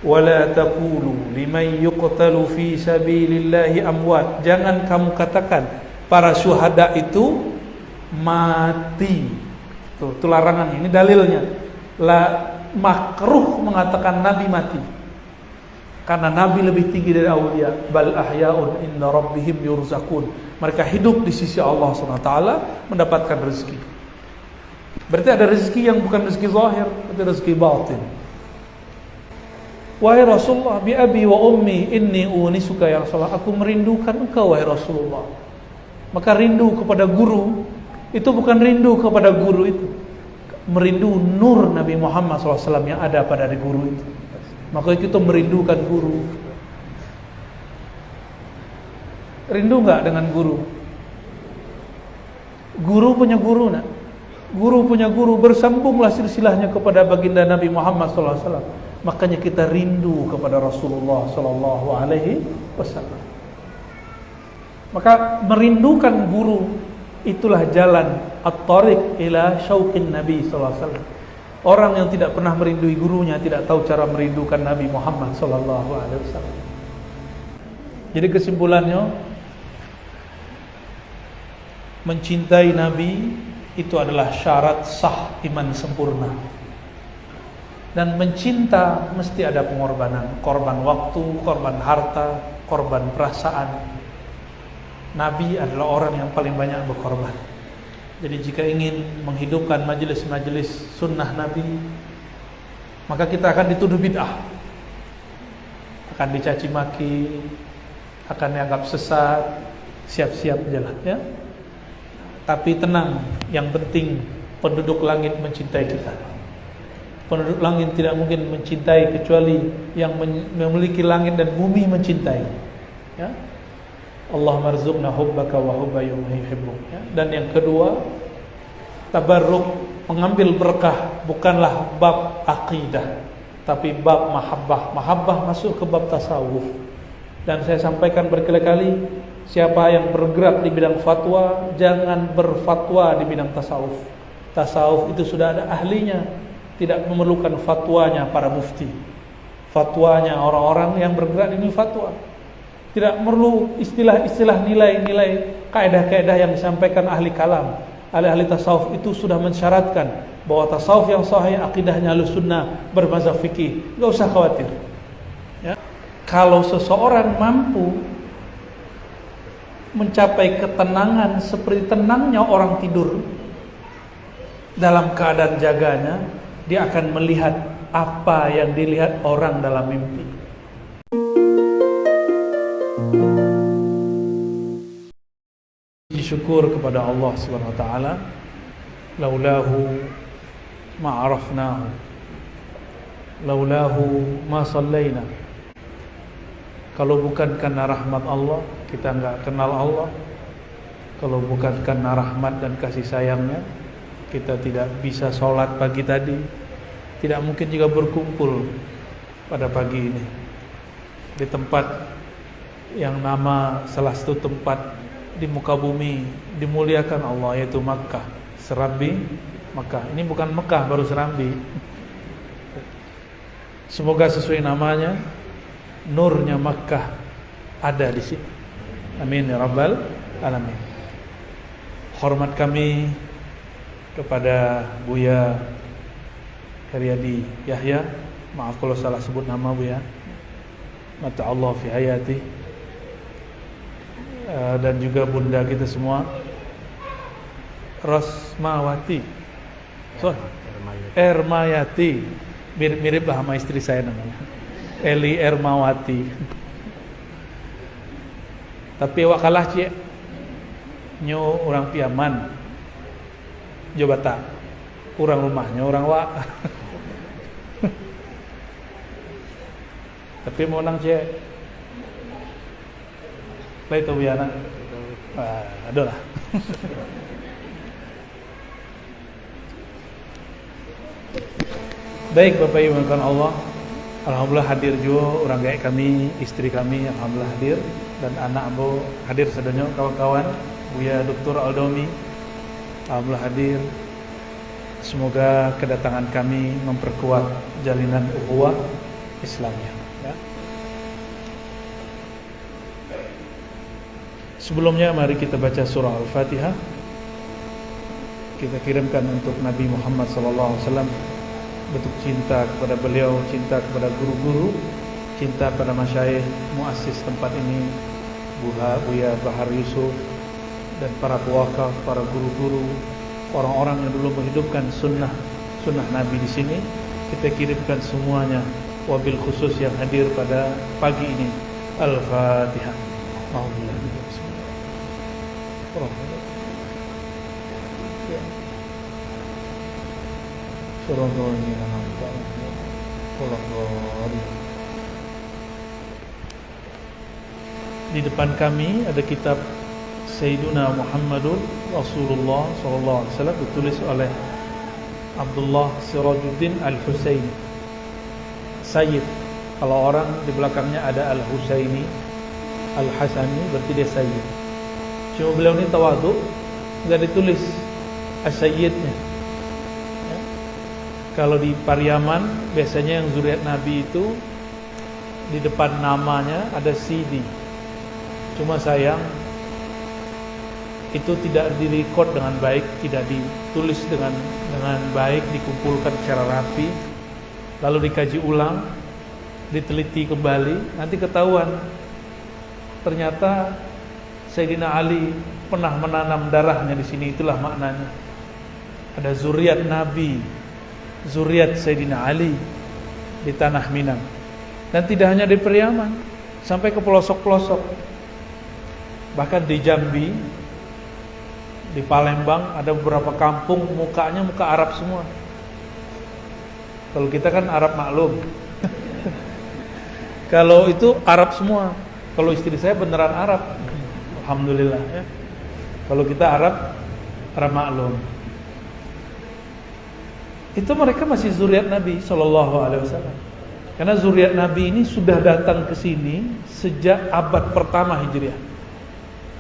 Wala taqulu liman yuqtalu fi sabilillahi amwat. Jangan kamu katakan para syuhada itu mati. Itu larangan, ini dalilnya. Makruh mengatakan Nabi mati. Karena Nabi lebih tinggi dari aulia. Bal ahya'un inda rabbihim yurzaqun. Mereka hidup di sisi Allah SWT mendapatkan rezeki. Berarti ada rezeki yang bukan rezeki zahir, tapi rezeki batin. Wahai Rasulullah, bi abi wa ummi inni unisuka ya Rasulullah. Aku merindukan engkau wahai Rasulullah. Maka rindu kepada guru itu bukan rindu kepada guru itu, merindu nur Nabi Muhammad SAW yang ada pada guru itu. Maka kita merindukan guru. Rindu enggak dengan guru? Guru punya guru nak. Guru punya guru, bersambunglah silsilahnya kepada baginda Nabi Muhammad SAW. Makanya kita rindu kepada Rasulullah sallallahu alaihi wasallam. Maka merindukan guru itulah jalan at-tariq ila syauqin Nabi sallallahu alaihi wasallam. Orang yang tidak pernah merindui gurunya tidak tahu cara merindukan Nabi Muhammad sallallahu alaihi wasallam. Jadi kesimpulannya, mencintai Nabi itu adalah syarat sah iman sempurna. Dan mencinta mesti ada pengorbanan, korban waktu, korban harta, korban perasaan. Nabi adalah orang yang paling banyak berkorban. Jadi jika ingin menghidupkan majelis-majelis sunnah Nabi, maka kita akan dituduh bid'ah, akan dicaci maki, akan dianggap sesat. Siap-siap jalan ya. Tapi tenang, yang penting penduduk langit mencintai kita. Penduduk langit tidak mungkin mencintai kecuali yang memiliki langit dan bumi mencintai. Ya. Allahumma rzuqna hubbaka wa hubba man yuhibbuk. Ya. Dan yang kedua, tabarruk, mengambil berkah bukanlah bab akidah, tapi bab mahabbah. Mahabbah masuk ke bab tasawuf. Dan saya sampaikan berkali-kali, siapa yang bergerak di bidang fatwa jangan berfatwa di bidang tasawuf. Tasawuf itu sudah ada ahlinya, tidak memerlukan fatwanya para mufti. Fatwanya orang-orang yang bergerak di fatwa. Tidak perlu istilah-istilah nilai-nilai, kaidah-kaidah yang disampaikan ahli kalam. Ahli-ahli tasawuf itu sudah mensyaratkan bahwa tasawuf yang sahih akidahnya Ahlussunnah bermazhab fikih. Enggak usah khawatir. Ya. Kalau seseorang mampu mencapai ketenangan seperti tenangnya orang tidur dalam keadaan jaganya, dia akan melihat apa yang dilihat orang dalam mimpi. Syukur kepada Allah Subhanahu wa taala. Laulahu ma arafnahu. Laulahu ma sallaina. Kalau bukan karena rahmat Allah, kita enggak kenal Allah. Kalau bukan karena rahmat dan kasih sayangnya, kita tidak bisa sholat pagi tadi. Tidak mungkin juga berkumpul pada pagi ini di tempat yang nama salah satu tempat di muka bumi dimuliakan Allah, yaitu Makkah, Serambi Makkah. Ini bukan Mekah baru Serambi. Semoga sesuai namanya, nurnya Makkah ada di sini. Amin ya rabbal alamin. Hormat kami kepada Buya Haryadi Yahya, maaf kalau salah sebut nama Buya, mata Allah fi hayati, dan juga bunda kita semua Rosmawati, Ermayati, mirip lah sama istri saya namanya, Eli Ermawati. Tapi awak kalah cik, nyo orang Piaman, Jobata, kurang rumahnya orang wak. Tapi mau nang cek, lah itu biana, aduh lah. Baik Bapak Ibu yang Allah, alhamdulillah hadir juga orang gaek kami, istri kami alhamdulillah hadir, dan anak Abu hadir sedonyo, kawan-kawan Buya Dr. Aldomi alhamdulillah hadir. Semoga kedatangan kami memperkuat jalinan ukhuwah Islamnya. Ya. Sebelumnya mari kita baca surah Al-Fatihah. Kita kirimkan untuk Nabi Muhammad SAW bentuk cinta kepada beliau, cinta kepada guru-guru, cinta pada masyayikh muassis tempat ini, Buya Bahar Yusuf, dan para pewakaf, para guru-guru, orang-orang yang dulu menghidupkan sunnah Nabi di sini. Kita kirimkan semuanya, wabil khusus yang hadir pada pagi ini. Al-Fatihah. Di depan kami ada kitab Sayyiduna Muhammadur Rasulullah SAW, ditulis oleh Abdullah Sirajuddin Al-Husaini, Sayyid. Kalau orang di belakangnya ada Al-Husaini, Al-Hasani, berarti dia Sayyid. Cuma beliau ini tawadhu, enggak ditulis As-Sayyidnya. Ya. Kalau di Pariaman biasanya yang zuriat Nabi itu di depan namanya ada Sidi. Cuma sayang itu tidak direkod dengan baik, tidak ditulis dengan baik, dikumpulkan secara rapi, lalu dikaji ulang, diteliti kembali, nanti ketahuan ternyata Sayyidina Ali pernah menanam darahnya di sini. Itulah maknanya. Ada zuriat Nabi, zuriat Sayyidina Ali di tanah Minang. Dan tidak hanya di Periaman, sampai ke pelosok-pelosok. Bahkan di Jambi, di Palembang ada beberapa kampung mukanya muka Arab semua. Kalau kita kan Arab maklum. Kalau itu Arab semua. Kalau istri saya beneran Arab, alhamdulillah ya. Kalau kita Arab maklum. Itu mereka masih zuriat Nabi SAW. Karena zuriat Nabi ini sudah datang ke sini sejak abad pertama Hijriah.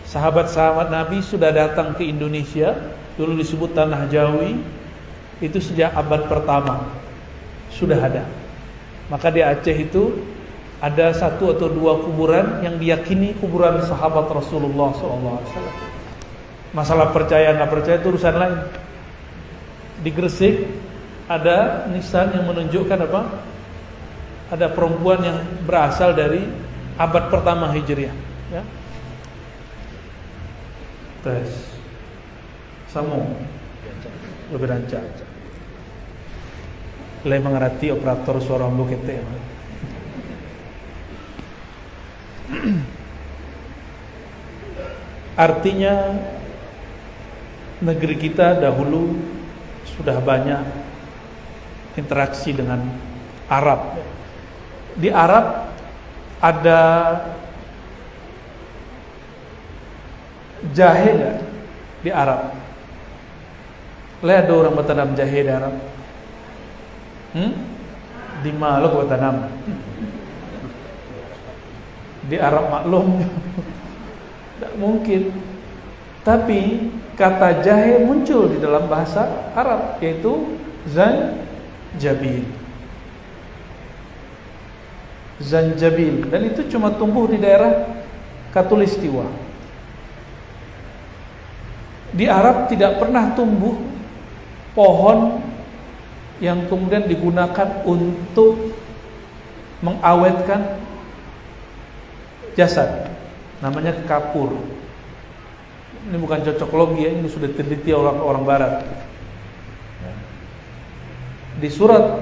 Sahabat-sahabat Nabi sudah datang ke Indonesia, dulu disebut Tanah Jawi, itu sejak abad pertama sudah ada. Maka di Aceh itu ada 1 atau 2 kuburan yang diyakini kuburan sahabat Rasulullah SAW. Masalah percaya nggak percaya itu urusan lain. Di Gresik ada nisan yang menunjukkan apa? Ada perempuan yang berasal dari abad pertama Hijriah. Ya. Tes Samo lebih rancak le mengerti operator suara mbokete. Artinya negeri kita dahulu sudah banyak interaksi dengan Arab. Di Arab ada jahe gak di Arab? Lihat ada orang bertanam jahe di Arab. Di Maluku bertanam. Di Arab maklum tidak mungkin. Tapi kata jahe muncul di dalam bahasa Arab, yaitu zanjabil. Zanjabil, dan itu cuma tumbuh di daerah Khatulistiwa. Di Arab tidak pernah tumbuh pohon yang kemudian digunakan untuk mengawetkan jasad. Namanya kapur. Ini bukan cocok logi ya, ini sudah teliti orang barat. Di surat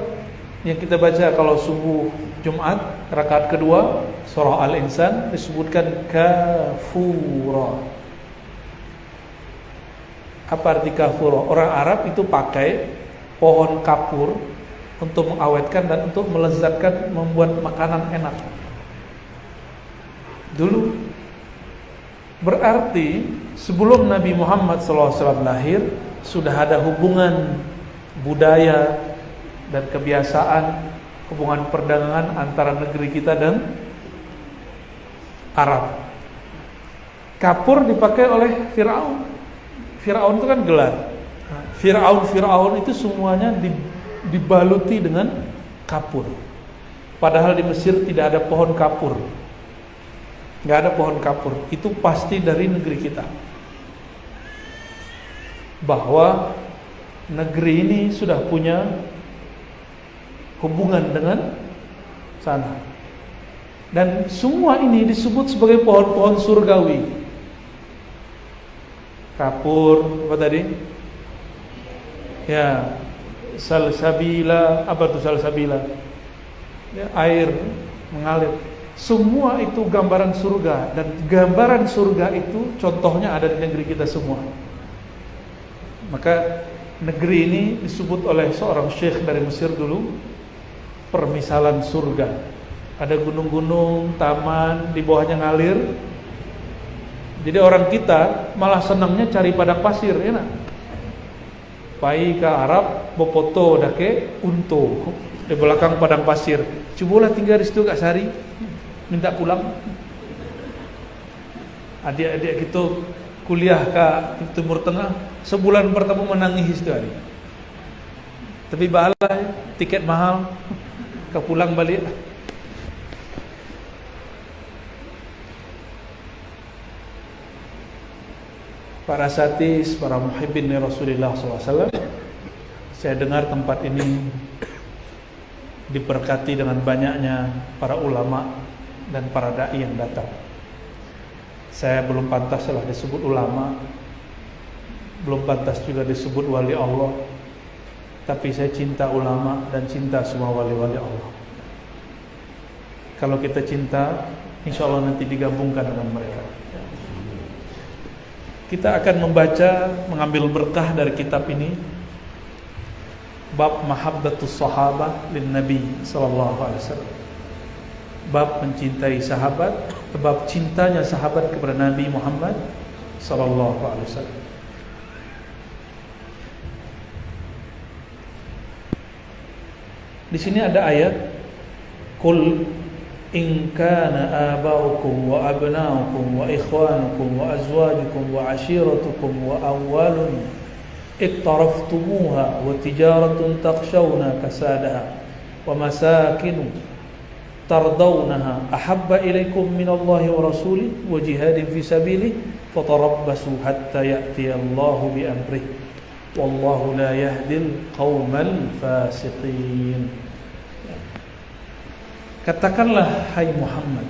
yang kita baca kalau subuh Jumat rakaat kedua surah Al-Insan disebutkan kafura. Apa arti kafur? Orang Arab itu pakai pohon kapur untuk mengawetkan dan untuk melezatkan, membuat makanan enak. Dulu berarti sebelum Nabi Muhammad SAW lahir sudah ada hubungan budaya dan kebiasaan, hubungan perdagangan antara negeri kita dan Arab. Kapur dipakai oleh Fir'aun. Fir'aun itu kan gelar. Fir'aun itu semuanya dibaluti dengan kapur. Padahal di Mesir tidak ada pohon kapur. Nggak ada pohon kapur. Itu pasti dari negeri kita. Bahwa negeri ini sudah punya hubungan dengan sana. Dan semua ini disebut sebagai pohon-pohon surgawi. Kapur, apa tadi? Ya, salsabila, apa itu salsabila? Ya, air mengalir. Semua itu gambaran surga, dan gambaran surga itu contohnya ada di negeri kita semua. Maka negeri ini disebut oleh seorang syekh dari Mesir dulu permisalan surga. Ada gunung-gunung, taman, di bawahnya ngalir. Jadi orang kita malah senangnya cari padang pasir, enak. Pai ke Arab, bopoto dake unto di belakang padang pasir. Cobalah tinggal di situ Kak Sari, minta pulang. Adik-adik gitu kuliah ke Timur Tengah, sebulan pertama menangis itu hari. Tapi bahala tiket mahal, ke pulang balik. Para satis, para muhibbin Rasulullah SAW, saya dengar tempat ini diberkati dengan banyaknya para ulama dan para dai yang datang. Saya belum pantas lah disebut ulama, belum pantas juga disebut wali Allah, tapi saya cinta ulama dan cinta semua wali-wali Allah. Kalau kita cinta, insya Allah nanti digabungkan dengan mereka. Kita akan membaca, mengambil berkah dari kitab ini, bab mahabbatus sahabah lin Nabi sallallahu alaihi wasallam. Bab mencintai sahabat, bab cintanya sahabat kepada Nabi Muhammad sallallahu alaihi wasallam. Di sini ada ayat, qul in kana aba'ukum wa abna'ukum wa ikhwanukum wa azwajukum wa ashiratukum wa amwalun iqtaraftumuha wa tijaratun takhshawna kasadaha wa masakinu tardawnaha ahabba ilaykum minallahi wa rasulih wa jihadin fi sabilih fatarabbasu hatta ya'tiyallahu bi amrih wallahu la yahdil qaumal fasiqin. Katakanlah hai Muhammad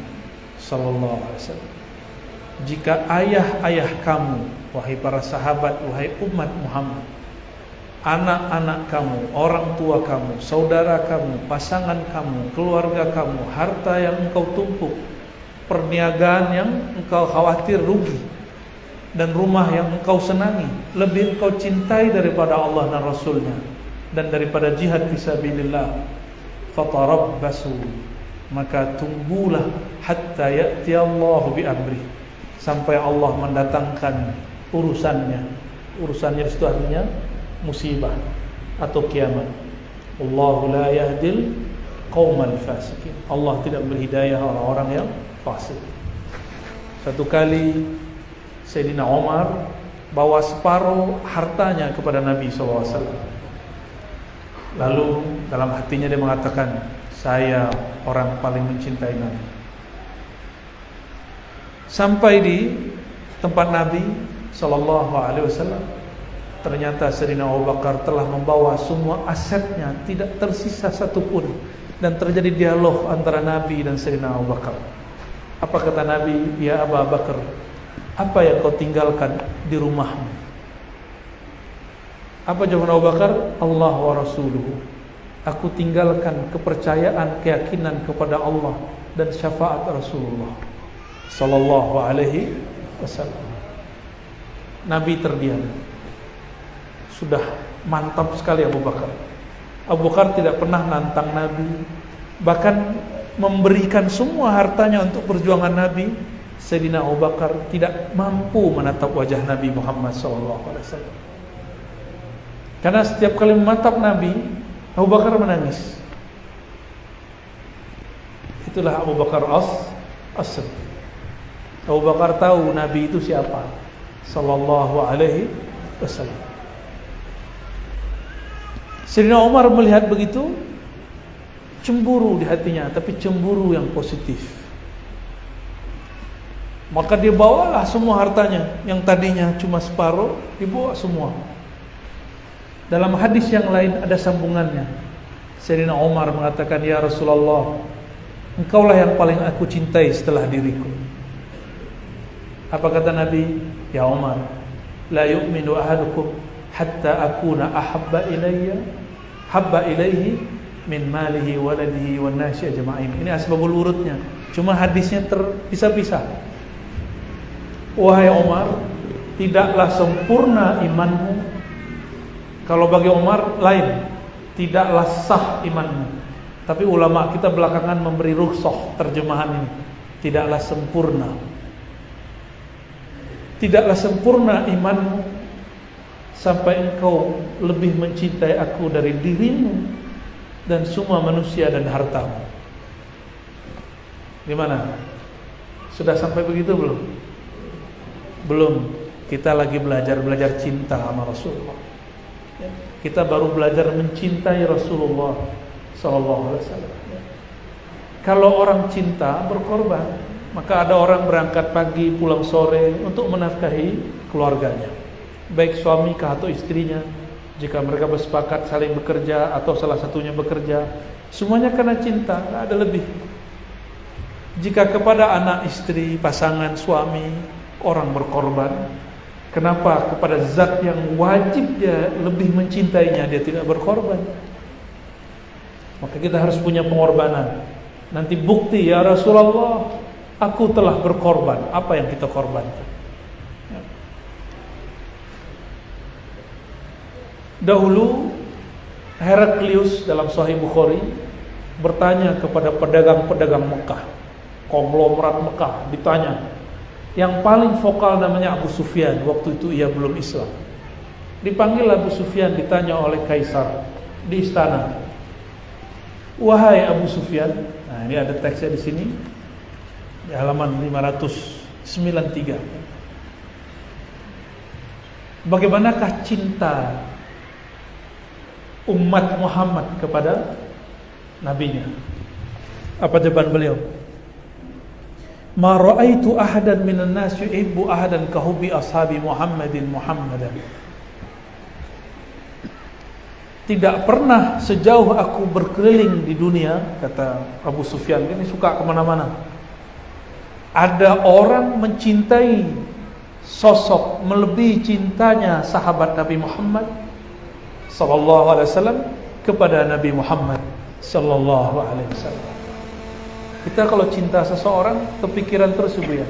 sallallahu alaihi wasallam, jika ayah-ayah kamu, wahai para sahabat, wahai umat Muhammad, anak-anak kamu, orang tua kamu, saudara kamu, pasangan kamu, keluarga kamu, harta yang engkau tumpuk, perniagaan yang engkau khawatir rugi, dan rumah yang engkau senangi, lebih engkau cintai daripada Allah dan Rasulnya dan daripada jihad fisabilillah, fatarabbasu, maka tunggulah hatta ya'ti Allah bi amri, sampai Allah mendatangkan urusannya. Urusannya itu artinya musibah atau kiamat. Allahu la yahdil qaumal fasiqin. Allah tidak berhidayah orang-orang yang fasik. Satu kali Sayyidina Umar bawa separuh hartanya kepada Nabi SAW. Lalu dalam hatinya dia mengatakan, saya orang paling mencintai Nabi. Sampai di tempat Nabi sallallahu alaihi wasallam, ternyata Sayyidina Abu Bakar telah membawa semua asetnya, tidak tersisa satupun, dan terjadi dialog antara Nabi dan Sayyidina Abu Bakar. Apa kata Nabi? Ya Abu Bakar, apa yang kau tinggalkan di rumahmu? Apa jawaban Abu Bakar? Allah wa rasuluhu. Aku tinggalkan kepercayaan, keyakinan kepada Allah dan syafaat Rasulullah sallallahu alaihi wasallam. Nabi terdiam. Sudah mantap sekali Abu Bakar. Abu Bakar tidak pernah nantang Nabi, bahkan memberikan semua hartanya untuk perjuangan Nabi. Sayyidina Abu Bakar tidak mampu menatap wajah Nabi Muhammad sallallahu alaihi wasallam. Karena setiap kali menatap Nabi, Abu Bakar menangis. Itulah Abu Bakar as-Siddiq. Abu Bakar tahu Nabi itu siapa, sallallahu alaihi wasallam. Sayyidina Umar melihat begitu, cemburu di hatinya, tapi cemburu yang positif. Maka dia bawalah semua hartanya, yang tadinya cuma separuh, dibawa semua. Dalam hadis yang lain ada sambungannya. Sayyidina Umar mengatakan, "Ya Rasulullah, engkaulah yang paling aku cintai setelah diriku." Apa kata Nabi? "Ya Umar, la yu'minu ahadukum hatta akuna habba ilaihi min malihi waladihi wan nasi ajma'in." Ini asbabul urutnya. Cuma hadisnya terpisah-pisah. Wahai Umar, tidaklah sempurna imanmu. Kalau bagi Umar lain, tidaklah sah imanmu. Tapi ulama kita belakangan memberi rukhsah terjemahan ini. Tidaklah sempurna. Tidaklah sempurna imanmu sampai engkau lebih mencintai aku dari dirimu dan semua manusia dan hartamu. Gimana? Sudah sampai begitu belum? Belum. Kita lagi belajar cinta sama Rasulullah. Kita baru belajar mencintai Rasulullah sallallahu alaihi wasallam. Kalau orang cinta berkorban, maka ada orang berangkat pagi pulang sore untuk menafkahi keluarganya, baik suami atau istrinya. Jika mereka bersepakat saling bekerja atau salah satunya bekerja, semuanya karena cinta, tidak ada lebih. Jika kepada anak, istri, pasangan, suami orang berkorban, kenapa kepada zat yang wajib dia lebih mencintainya dia tidak berkorban? Maka kita harus punya pengorbanan. Nanti bukti, ya Rasulullah, aku telah berkorban. Apa yang kita korbankan? Dahulu Heraklius dalam Sahih Bukhari bertanya kepada pedagang-pedagang Mekah, konglomerat Mekah, ditanya. Yang paling vokal namanya Abu Sufyan. Waktu itu ia belum Islam. Dipanggil Abu Sufyan, ditanya oleh Kaisar di istana. Wahai Abu Sufyan, nah ini ada teksnya di sini di halaman 593. Bagaimanakah cinta umat Muhammad kepada nabinya? Apa jawaban beliau? Ma ra'aitu ahadan minan nas yuhibbu ahadan ka hubbi ashabi Muhammadin Muhammadan. Tidak pernah sejauh aku berkeliling di dunia, kata Abu Sufyan, ini suka kemana-mana, ada orang mencintai sosok melebihi cintanya sahabat Nabi Muhammad sallallahu alaihi wasallam kepada Nabi Muhammad sallallahu alaihi wasallam. Kita kalau cinta seseorang kepikiran terus Buya.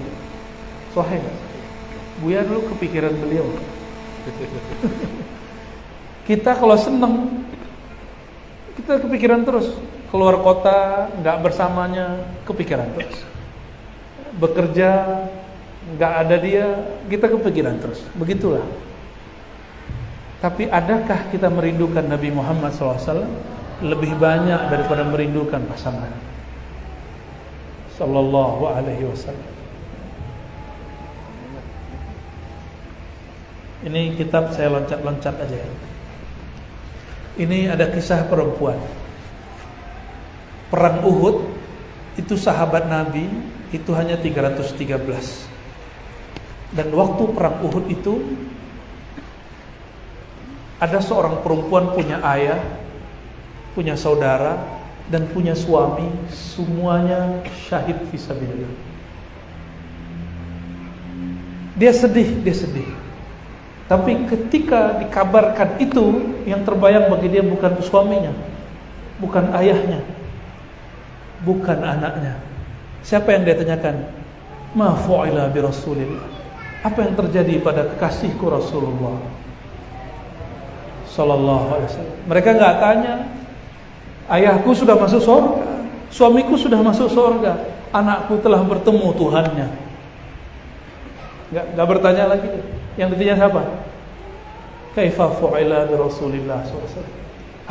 Sahih enggak? Buya dulu kepikiran beliau. Kita kalau senang, kita kepikiran terus. Keluar kota enggak bersamanya, kepikiran terus. Bekerja enggak ada dia, kita kepikiran terus. Begitulah. Tapi adakah kita merindukan Nabi Muhammad SAW lebih banyak daripada merindukan pasangan sallallahu alaihi wasallam? Ini kitab saya loncat-loncat aja. Ini ada kisah perempuan. Perang Uhud itu sahabat Nabi itu hanya 313. Dan waktu perang Uhud itu ada seorang perempuan punya ayah, punya saudara, dan punya suami, semuanya syahid fisabilillah. Dia sedih. Tapi ketika dikabarkan itu, yang terbayang bagi dia bukan suaminya, bukan ayahnya, bukan anaknya. Siapa yang dia tanyakan? Ma fu'ila bi Rasulillah. Apa yang terjadi pada kekasihku Rasulullah sallallahu alaihi wasallam? Mereka enggak tanya, ayahku sudah masuk surga, suamiku sudah masuk surga, anakku telah bertemu Tuhannya. Enggak bertanya lagi. Yang ditanya siapa? Kaifa fu'ila bi Rasulillah sallallahu alaihi wasallam?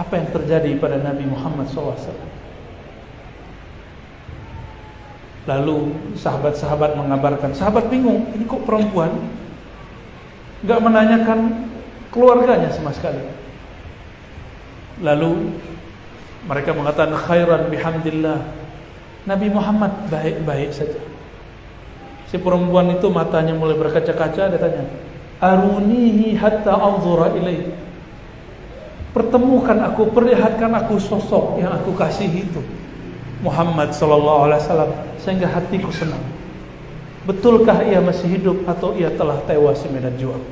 Apa yang terjadi pada Nabi Muhammad sallallahu alaihi wasallam? Lalu sahabat-sahabat mengabarkan, sahabat bingung, ini kok perempuan enggak menanyakan keluarganya sama sekali. Lalu Mereka mengatakan khairan bihamdillah. Nabi Muhammad baik-baik saja. Si perempuan itu matanya mulai berkaca-kaca, dia tanya, arunihi hatta anzura ilaih. Pertemukan aku, perlihatkan aku sosok yang aku kasihi itu, Muhammad sallallahu alaihi wasallam, sehingga hatiku senang. Betulkah ia masih hidup atau ia telah tewas di medan juang?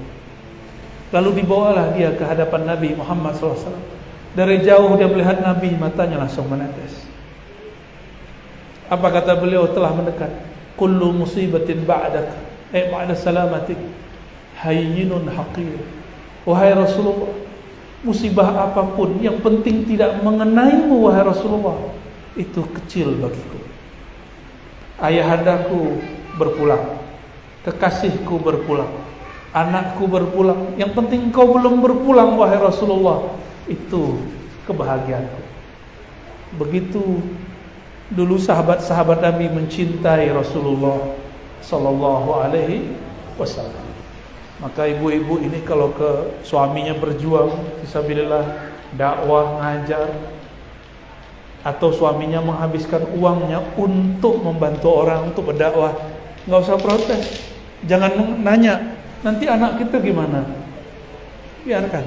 Lalu dibawalah dia ke hadapan Nabi Muhammad sallallahu alaihi wasallam. Dari jauh dia melihat Nabi, matanya langsung menetes. Apa kata beliau telah mendekat? Kullu musibatin ba'dak, ba'da salamatik, hayyinun haqir. Wahai Rasulullah, musibah apapun yang penting tidak mengenaimu wahai Rasulullah, itu kecil bagiku. Ayahandaku berpulang, kekasihku berpulang, anakku berpulang, yang penting kau belum berpulang wahai Rasulullah, itu kebahagiaanku. Begitu dulu sahabat-sahabat Nabi mencintai Rasulullah sallallahu alaihi wasallam. Maka ibu-ibu ini kalau ke suaminya berjuang fisabilillah, dakwah, ngajar, atau suaminya menghabiskan uangnya untuk membantu orang, untuk berdakwah, nggak usah protes. Jangan nanya, nanti anak kita gimana? Biarkan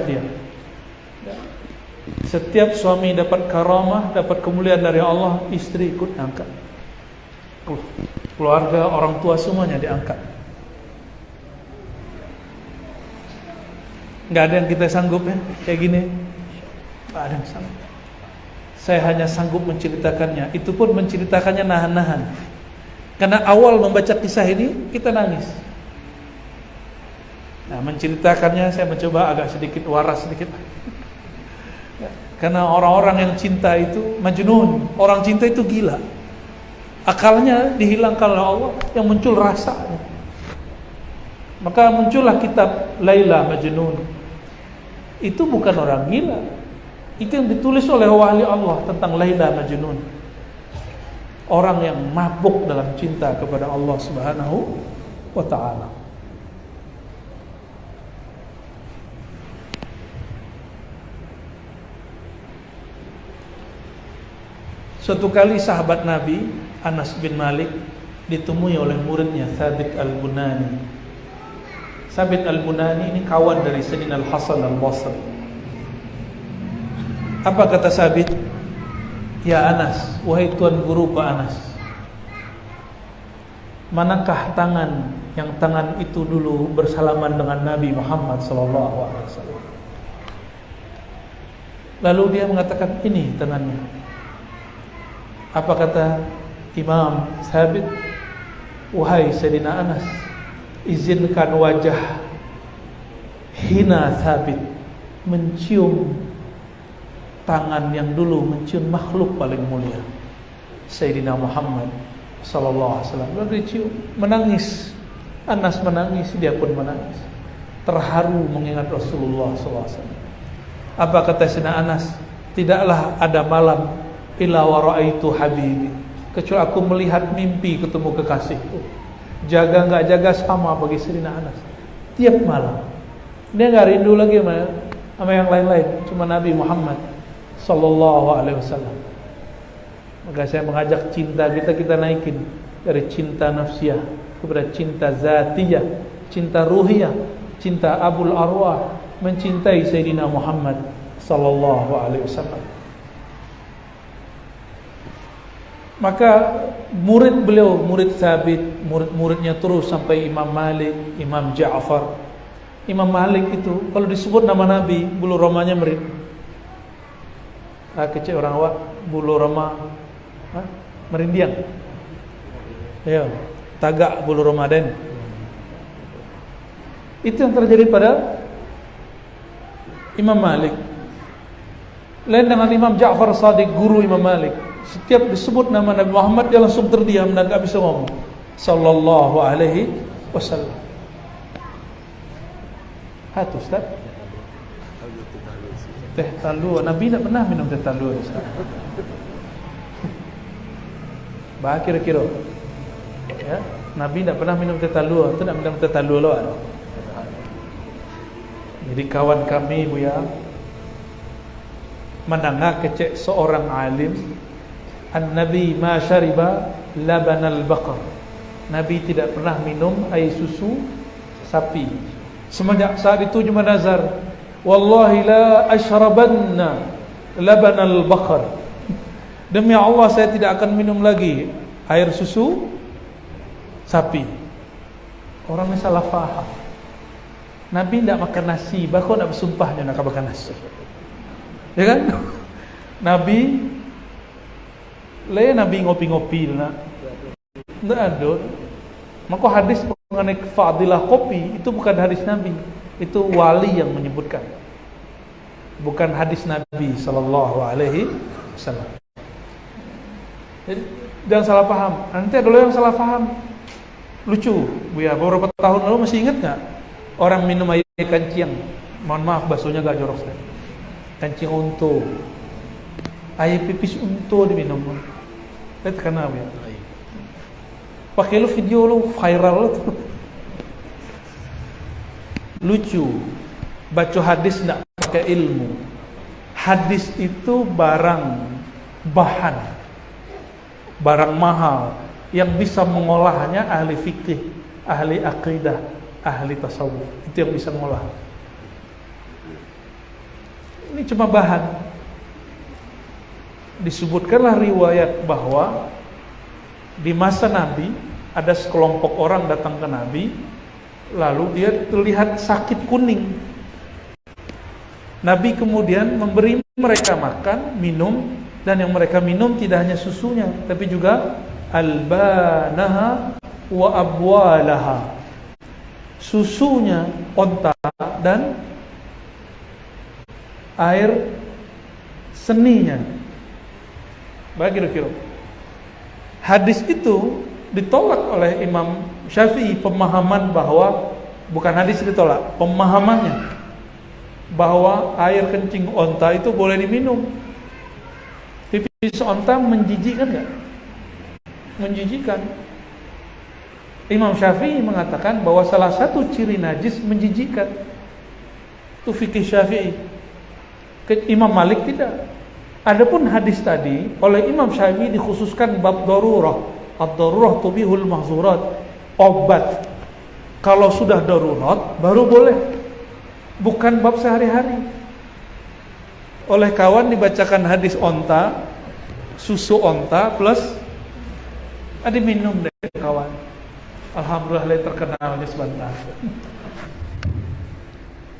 dia. Setiap suami dapat karamah, dapat kemuliaan dari Allah, istri ikut angkat. Keluarga, orang tua semuanya diangkat. Nggak ada yang kita sanggup ya, kayak gini. Nggak ada yang sanggup. Saya hanya sanggup menceritakannya. Itu pun menceritakannya nahan-nahan. Karena awal membaca kisah ini kita nangis. Nah, menceritakannya saya mencoba agak sedikit waras sedikit. Karena orang-orang yang cinta itu majnun, orang cinta itu gila. Akalnya dihilangkan oleh Allah, yang muncul rasanya. Maka muncullah kitab Laila Majnun. Itu bukan orang gila. Itu yang ditulis oleh wali Allah tentang Laila Majnun. Orang yang mabuk dalam cinta kepada Allah Subhanahu wa ta'ala. Suatu kali sahabat Nabi Anas bin Malik ditemui oleh muridnya Thabit al-Bunani. Thabit al-Bunani ini kawan dari Sayyidina Al-Hasan al-Basri. Apa kata Thabit? Ya Anas, wahai tuan guru Pak Anas, manakah tangan yang tangan itu dulu bersalaman dengan Nabi Muhammad sallallahu alaihi wasallam? Lalu dia mengatakan, ini tangannya. Apa kata Imam Thabit? Wahai Sayyidina Anas, izinkan wajah hina Thabit mencium tangan yang dulu mencium makhluk paling mulia, Sayyidina Muhammad sallallahu alaihi wasallam. Lalu dicium, menangis. Anas menangis, dia pun menangis. Terharu mengingat Rasulullah sallallahu alaihi wasallam. Apa kata Sayyidina Anas? Tidaklah ada malam illa wa ra'aitu habibi, kecuali aku melihat mimpi ketemu kekasihku. Jaga enggak jaga sama bagi Sayyidina Anas. Tiap malam dia enggak rindu lagi sama yang lain-lain, cuma Nabi Muhammad sallallahu alaihi wasallam. Maka saya mengajak cinta kita naikin dari cinta nafsiyah kepada cinta zatiyah, cinta ruhiyah, cinta abul arwah, mencintai Sayyidina Muhammad sallallahu alaihi wasallam. Maka murid beliau, murid Thabit, murid-muridnya terus sampai Imam Malik, Imam Ja'far. Imam Malik itu kalau disebut nama Nabi, bulu romanya merinding. Kecil orang awak, bulu roma merindiang. Ya, tagak bulu Ramadan. Itu yang terjadi pada Imam Malik. Lain dengan Imam Ja'far Shadiq, guru Imam Malik. Setiap disebut nama Nabi Muhammad dia langsung terdiam dan gak bisa ngomong. Sallallahu alaihi wasallam. Hatu Ustaz. Teh talua, Nabi tak pernah minum teh talua Ustaz. Bah kira-kira. Ya, Nabi tak pernah minum teh talua, tu nak minum teh talua loh. Jadi kawan kami Buya menanga kecek seorang alim, an-nabi ma syariba labanal baqar. Nabi tidak pernah minum air susu sapi. Semenjak saat itu cuma nazar, wallahi la ashrabanna labanal baqar. Demi Allah saya tidak akan minum lagi air susu sapi. Orangnya salah faham. Nabi tidak makan nasi, bahkan tidak bersumpah dia nak makan nasi. Ya kan? Nabi ngopi-ngopi nak. Tidak ada. Maka hadis mengenai fadilah kopi itu bukan hadis Nabi, itu wali yang menyebutkan. Bukan hadis Nabi sallallahu alaihi wasallam. Jadi jangan salah paham. Nanti ada yang salah paham. Lucu, ya beberapa tahun lalu masih ingat nggak orang minum air kancing? Mohon maaf bahasanya agak jorok sekali. Kancing unta, air pipis unta diminum. Lihat kenapa ya? Pakai lu video lu viral lu. Lucu. Baca hadis tidak pakai ilmu. Hadis itu bahan mahal yang bisa mengolahnya ahli fikih, ahli akidah, ahli tasawuf. Itu yang bisa mengolah. Ini cuma bahan. Disebutkanlah riwayat bahwa di masa Nabi ada sekelompok orang datang ke Nabi, lalu dia terlihat sakit kuning. Nabi kemudian memberi mereka makan, minum, dan yang mereka minum tidak hanya susunya, tapi juga albanaha wa abwalaha, susunya onta dan air seninya. Bagi kira-kira hadis itu ditolak oleh Imam Syafi'i, pemahaman bahwa bukan hadis ditolak, pemahamannya bahwa air kencing onta itu boleh diminum. Pipis onta menjijikkan enggak? Menjijikkan. Imam Syafi'i mengatakan bahwa salah satu ciri najis menjijikkan. Itu fikih Syafi'i. Imam Malik tidak. Adapun hadis tadi oleh Imam Syafi'i dikhususkan bab darurah. Ad-darurah tubihul mahzurat. Obat. Kalau sudah darurat baru boleh. Bukan bab sehari-hari. Oleh kawan dibacakan hadis onta, susu onta plus ada minum deh kawan. Alhamdulillah terkenalnya sebentar.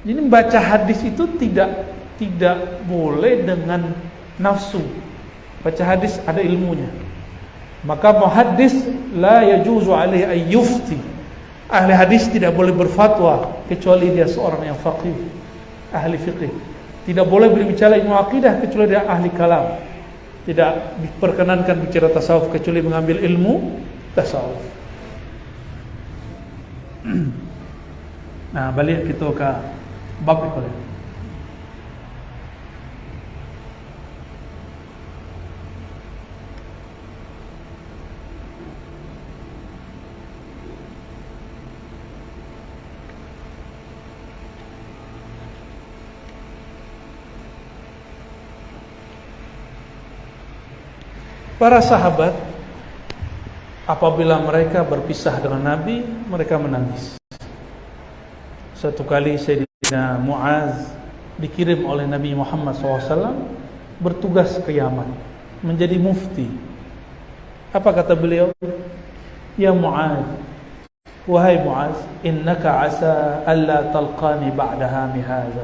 Jadi membaca hadis itu tidak boleh dengan nafsu. Baca hadis ada ilmunya. Maka muhaddis la yajuzu alaihi ay yufti. Ahli hadis tidak boleh berfatwa kecuali dia seorang yang faqih, ahli fiqih. Tidak boleh berbicara ilmu akidah kecuali dia ahli kalam. Tidak diperkenankan bicara tasawuf kecuali mengambil ilmu tasawuf. Nah, balik kita ke bab itu. Para sahabat apabila mereka berpisah dengan Nabi, mereka menangis. Satu kali Sayyidina Muaz dikirim oleh Nabi Muhammad SAW bertugas ke Yaman menjadi mufti. Apa kata beliau? Ya Muaz, wahai Muaz, innaka asa alla talqani ba'da hami hadza.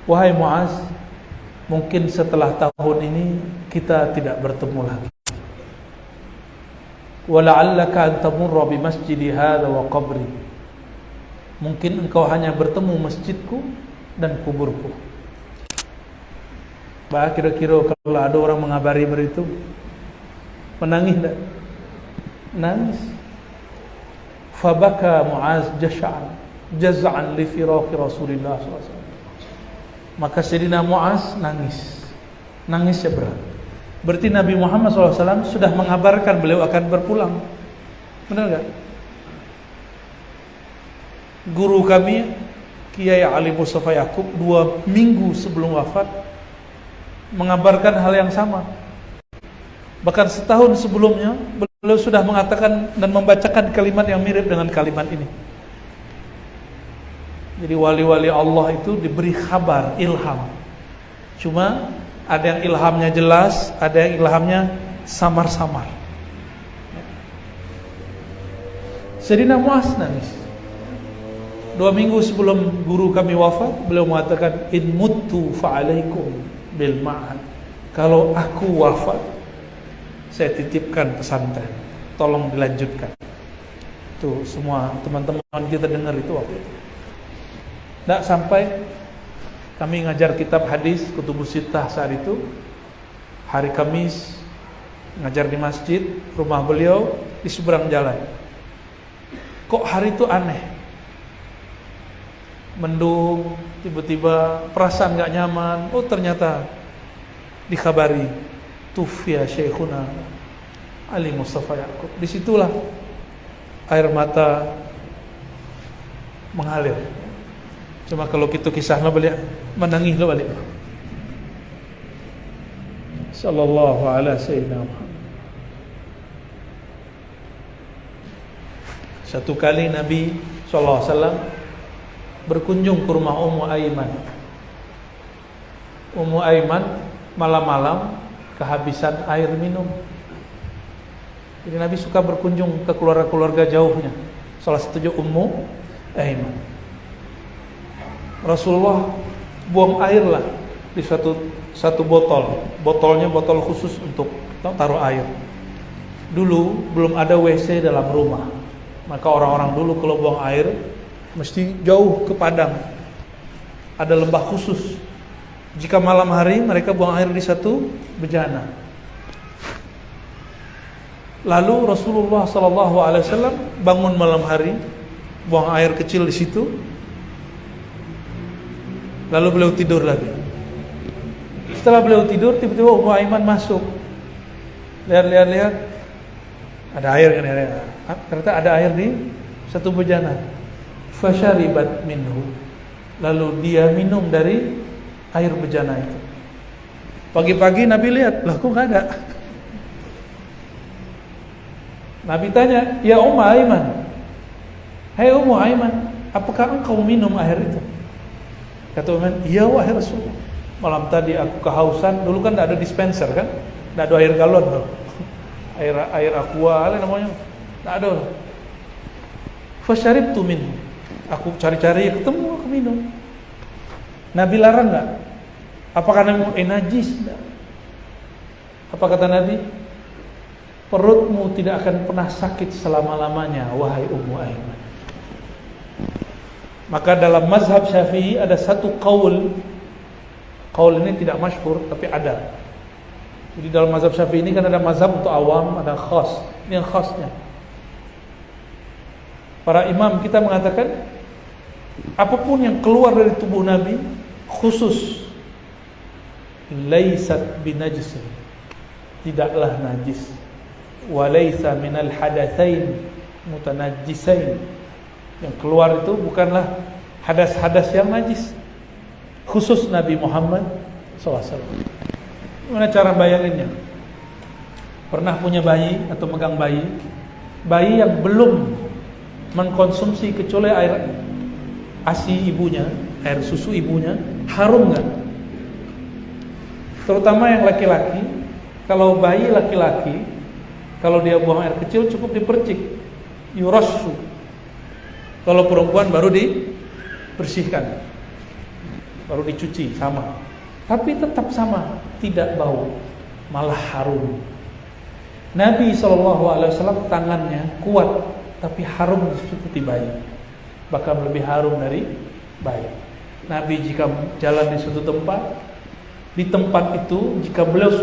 Wahai Muaz, mungkin setelah tahun ini kita tidak bertemu lagi. Wala'allaka an tamurra bi masjidi hadza wa qabri. Mungkin engkau hanya bertemu masjidku dan kuburku. Bah, kira-kira kalau ada orang mengabari begitu, menangis tak? Nangis. Fabaka Muaz jaz'an li firaqi Rasulillah SAW. Maka Sayyidina Muaz nangis. Nangisnya berat. Berarti Nabi Muhammad SAW sudah mengabarkan beliau akan berpulang. Benar enggak? Guru kami Kiai Ali Mustafa Yaqub 2 minggu sebelum wafat mengabarkan hal yang sama. Bahkan setahun sebelumnya beliau sudah mengatakan dan membacakan kalimat yang mirip dengan kalimat ini. Jadi wali-wali Allah itu diberi kabar, ilham. Cuma ada yang ilhamnya jelas, ada yang ilhamnya samar-samar. Sayyidina Mu'adz nangis. 2 minggu sebelum guru kami wafat, beliau mengatakan, in muttu fa'alaikum bil ma'had. Kalau aku wafat, saya titipkan pesantren, tolong dilanjutkan. Tuh semua teman-teman kita dengar itu waktu itu. Tidak sampai kami ngajar kitab hadis Kutubus Sittah saat itu. Hari Kamis ngajar di masjid, rumah beliau di seberang jalan. Kok hari itu aneh, mendung, tiba-tiba perasaan gak nyaman. Oh ternyata dikabari Tufya Syekhuna Ali Mustafa Ya'qub. Disitulah air mata mengalir. Cuma kalau kita kisahnya balik menangis lo balik. Sallallahu ala sayyidina Muhammad. Satu kali Nabi sallallahu alaihi wasallam berkunjung ke rumah Ummu Aiman. Ummu Aiman malam-malam kehabisan air minum. Jadi Nabi suka berkunjung ke keluarga-keluarga jauhnya. Salah satunya Ummu Aiman. Rasulullah buang air lah di satu botol. Botolnya botol khusus untuk taruh air. Dulu belum ada WC dalam rumah. Maka orang-orang dulu kalau buang air mesti jauh ke padang. Ada lembah khusus. Jika malam hari mereka buang air di satu bejana. Lalu Rasulullah SAW bangun malam hari, buang air kecil di situ. Lalu beliau tidur lagi. Setelah beliau tidur, tiba-tiba Ummu Aiman masuk. Lihat, ada air kan ya? Ternyata ada air di satu bejana. Fasyaribat minhu. Lalu dia minum dari air bejana itu. Pagi-pagi Nabi lihat, lah kok nggak ada. Nabi tanya, ya Ummu Aiman, hai Ummu Aiman, apakah engkau minum air itu? Kata Ummu, iya wahai Rasulullah. Malam tadi aku kehausan. Dulu kan tidak ada dispenser kan, tidak ada air galon loh. Air aqua, apa namanya? Tak ada. Fasyaribtu minhu. Aku cari-cari, ketemu, aku minum. Nabi larang enggak? Apakah Nabi najis? Apa kata Nabi? Perutmu tidak akan pernah sakit selama-lamanya, wahai Ummu Aiman. Maka dalam mazhab Syafi'i ada satu qaul. Qaul ini tidak masyhur, tapi ada. Jadi dalam mazhab Syafi'i ini kan ada mazhab untuk awam, ada khas. Ini yang khasnya. Para imam kita mengatakan apapun yang keluar dari tubuh Nabi khusus laisat binajis, tidaklah najis. Walaisa minal hadatsain mutanajjisain. Yang keluar itu bukanlah hadas-hadas yang najis. Khusus Nabi Muhammad SAW. Gimana cara bayanginnya? Pernah punya bayi atau megang bayi? Bayi yang belum mengkonsumsi kecuali air ASI ibunya, air susu ibunya, harum nggak? Terutama yang laki-laki. Kalau bayi laki-laki, kalau dia buang air kecil cukup dipercik, yurashu. Kalau perempuan baru dibersihkan, baru dicuci, sama. Tapi tetap sama, tidak bau, malah harum. Nabi SAW tangannya kuat, tapi harum seperti bayi, bahkan lebih harum dari bayi. Nabi jika jalan di suatu tempat, di tempat itu jika beliau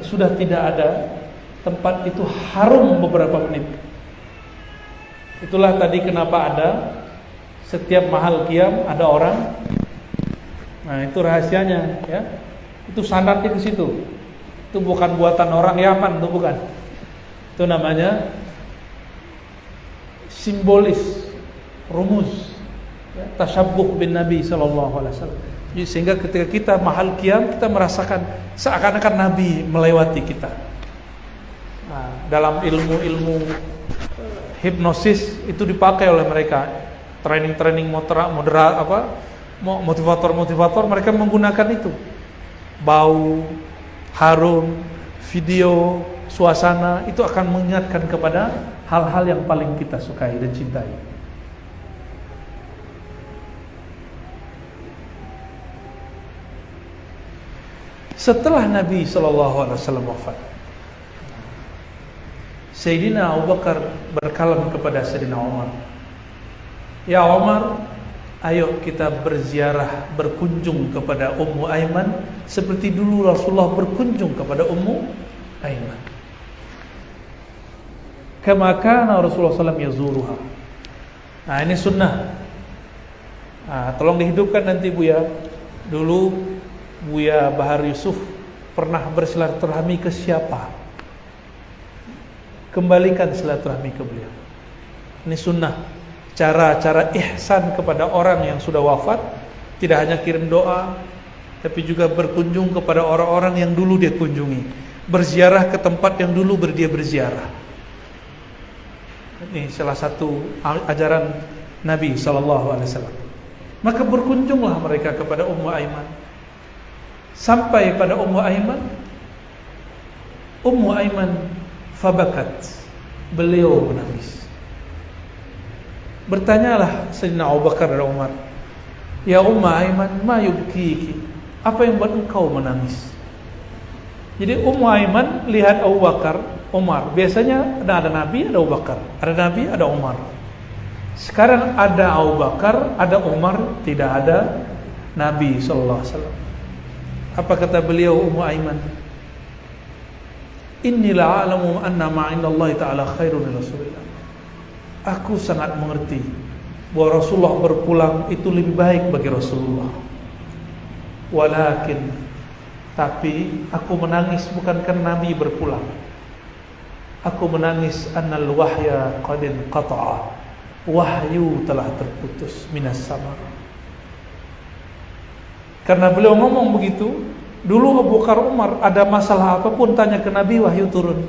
sudah tidak ada, tempat itu harum beberapa menit. Itulah tadi kenapa ada setiap mahal qiyam ada orang. Nah, itu rahasianya ya. Itu sanadnya ke situ. Itu bukan buatan orang Yaman, itu bukan. Itu namanya simbolis, rumus ya, tasyabbuh bin Nabi sallallahu alaihi wasallam. Sehingga ketika kita mahal qiyam, kita merasakan seakan-akan Nabi melewati kita. Nah, dalam ilmu hipnosis itu dipakai oleh mereka. Training motivator mereka menggunakan itu. Bau, harum, video, suasana itu akan mengingatkan kepada hal-hal yang paling kita sukai dan cintai. Setelah Nabi SAW wafat, Sayyidina Abu Bakar berkalam kepada Sayyidina Umar, "Ya Umar, ayo kita berziarah, berkunjung kepada Ummu Aiman seperti dulu Rasulullah berkunjung kepada Ummu Aiman. Kama kana Rasulullah SAW yazuruha." Nah, ini sunnah. Nah, tolong dihidupkan nanti Buya. Dulu Buya Bahar Yusuf pernah bersilaturahmi ke siapa? Kembalikan silaturahmi ke beliau. Ini sunnah. Cara-cara ihsan kepada orang yang sudah wafat, tidak hanya kirim doa, tapi juga berkunjung kepada orang-orang yang dulu dia kunjungi, berziarah ke tempat yang dulu dia berziarah. Ini salah satu ajaran Nabi SAW. Maka berkunjunglah mereka kepada Ummu Aiman. Sampai pada Ummu Aiman fabakat, beliau menangis. Bertanyalah Sayyidina Abu Bakar dan Umar, "Ya Ummu Aiman, ma yubkiki?" Apa yang buat engkau menangis? Jadi Ummu Aiman lihat Abu Bakar, Umar. Biasanya ada Nabi, ada Abu Bakar. Ada Nabi, ada Umar. Sekarang ada Abu Bakar, ada Umar, tidak ada Nabi SAW. Apa kata beliau Ummu Aiman? "Inni la'alamu anna ma'indallahi ta'ala khairun li Rasulillah." Aku sangat mengerti bahwa Rasulullah berpulang itu lebih baik bagi Rasulullah. Walakin, tapi aku menangis bukan karena Nabi berpulang. Aku menangis annal wahya qad inqata'a. Wahyu telah terputus minas sama. Karena beliau ngomong begitu, dulu Abu Bakar, Umar ada masalah apapun tanya ke Nabi, wahyu turun.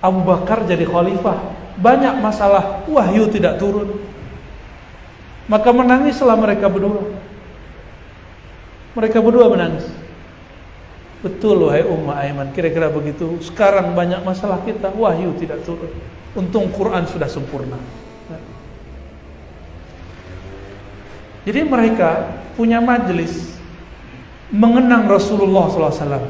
Abu Bakar jadi khalifah, banyak masalah, wahyu tidak turun. Maka menangislah mereka berdua. Mereka berdua menangis. Betul wahai Ummu Aiman, kira-kira begitu. Sekarang banyak masalah kita, wahyu tidak turun. Untung Quran sudah sempurna. Jadi mereka punya majelis mengenang Rasulullah SAW.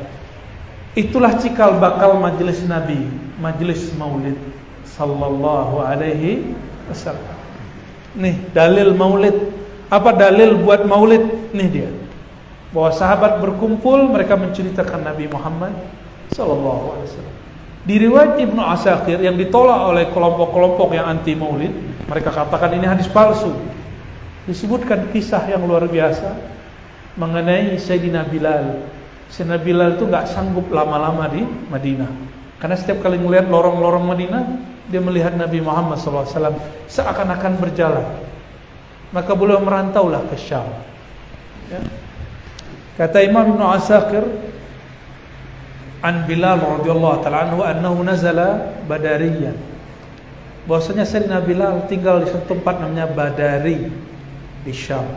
Itulah cikal bakal majelis Nabi, majelis Maulid sallallahu alaihi wasallam. Nih dalil Maulid. Apa dalil buat Maulid? Nih dia. Bahwa sahabat berkumpul, mereka menceritakan Nabi Muhammad sallallahu alaihi wasallam. Di riwayat Ibnu Asakir yang ditolak oleh kelompok-kelompok yang anti Maulid, mereka katakan ini hadis palsu. Disebutkan kisah yang luar biasa mengenai Sayyidina Bilal. Sayyidina Bilal itu gak sanggup lama-lama di Madinah, karena setiap kali melihat lorong-lorong Madinah, dia melihat Nabi Muhammad SAW seakan-akan berjalan. Maka beliau merantaulah ke Syam. Ya. Kata Imam Ibnu Asakir an Bilal radhiyallahu ta'ala anhu annahu nazala Badariyan, bahwasanya Sayyidina Bilal tinggal di satu tempat namanya Badari di Syam.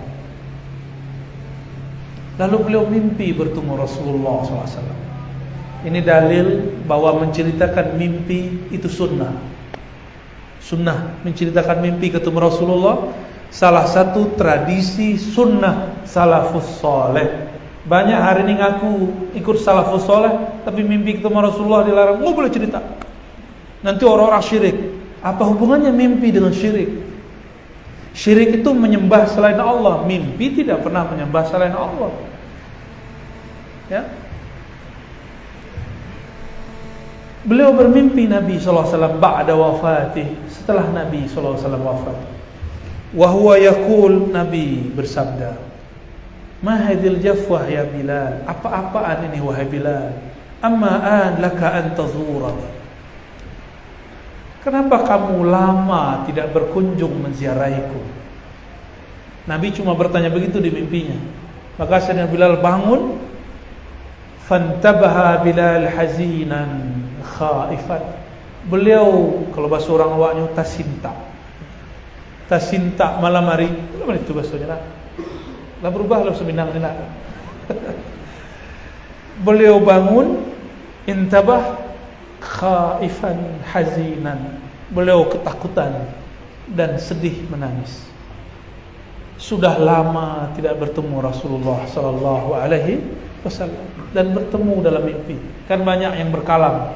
Lalu beliau mimpi bertemu Rasulullah SAW. Ini dalil bahwa menceritakan mimpi itu sunnah. Sunnah menceritakan mimpi ketemu Rasulullah, salah satu tradisi sunnah salafus soleh. Banyak hari ini ngaku ikut salafus soleh, tapi mimpi ketemu Rasulullah dilarang. Nggak boleh cerita. Nanti orang-orang syirik. Apa hubungannya mimpi dengan syirik? Syirik itu menyembah selain Allah. Mimpi tidak pernah menyembah selain Allah. Ya. Beliau bermimpi Nabi SAW ba'da wafatih, setelah Nabi SAW wafat. Wa huwa yaqul, Nabi bersabda, "Ma hadhil jafwah ya Bilal?" Apa-apaan ini wahai Bilal? Amma an laka an tazurani. Kenapa kamu lama tidak berkunjung menziarahiku? Nabi cuma bertanya begitu di mimpinya. Maka Sayyidina Bilal bangun, fantabaha Bilal hazinan khaifan. Beliau kalau bahasa orang awaknya tasinta malam hari. Apa itu bahasanya? Lah berubah lah seminang ni nak. Beliau bangun, intabah khaifan hazinan. Beliau ketakutan dan sedih menangis. Sudah lama tidak bertemu Rasulullah sallallahu alaihi wasallam dan bertemu dalam mimpi. Kan banyak yang berkalam.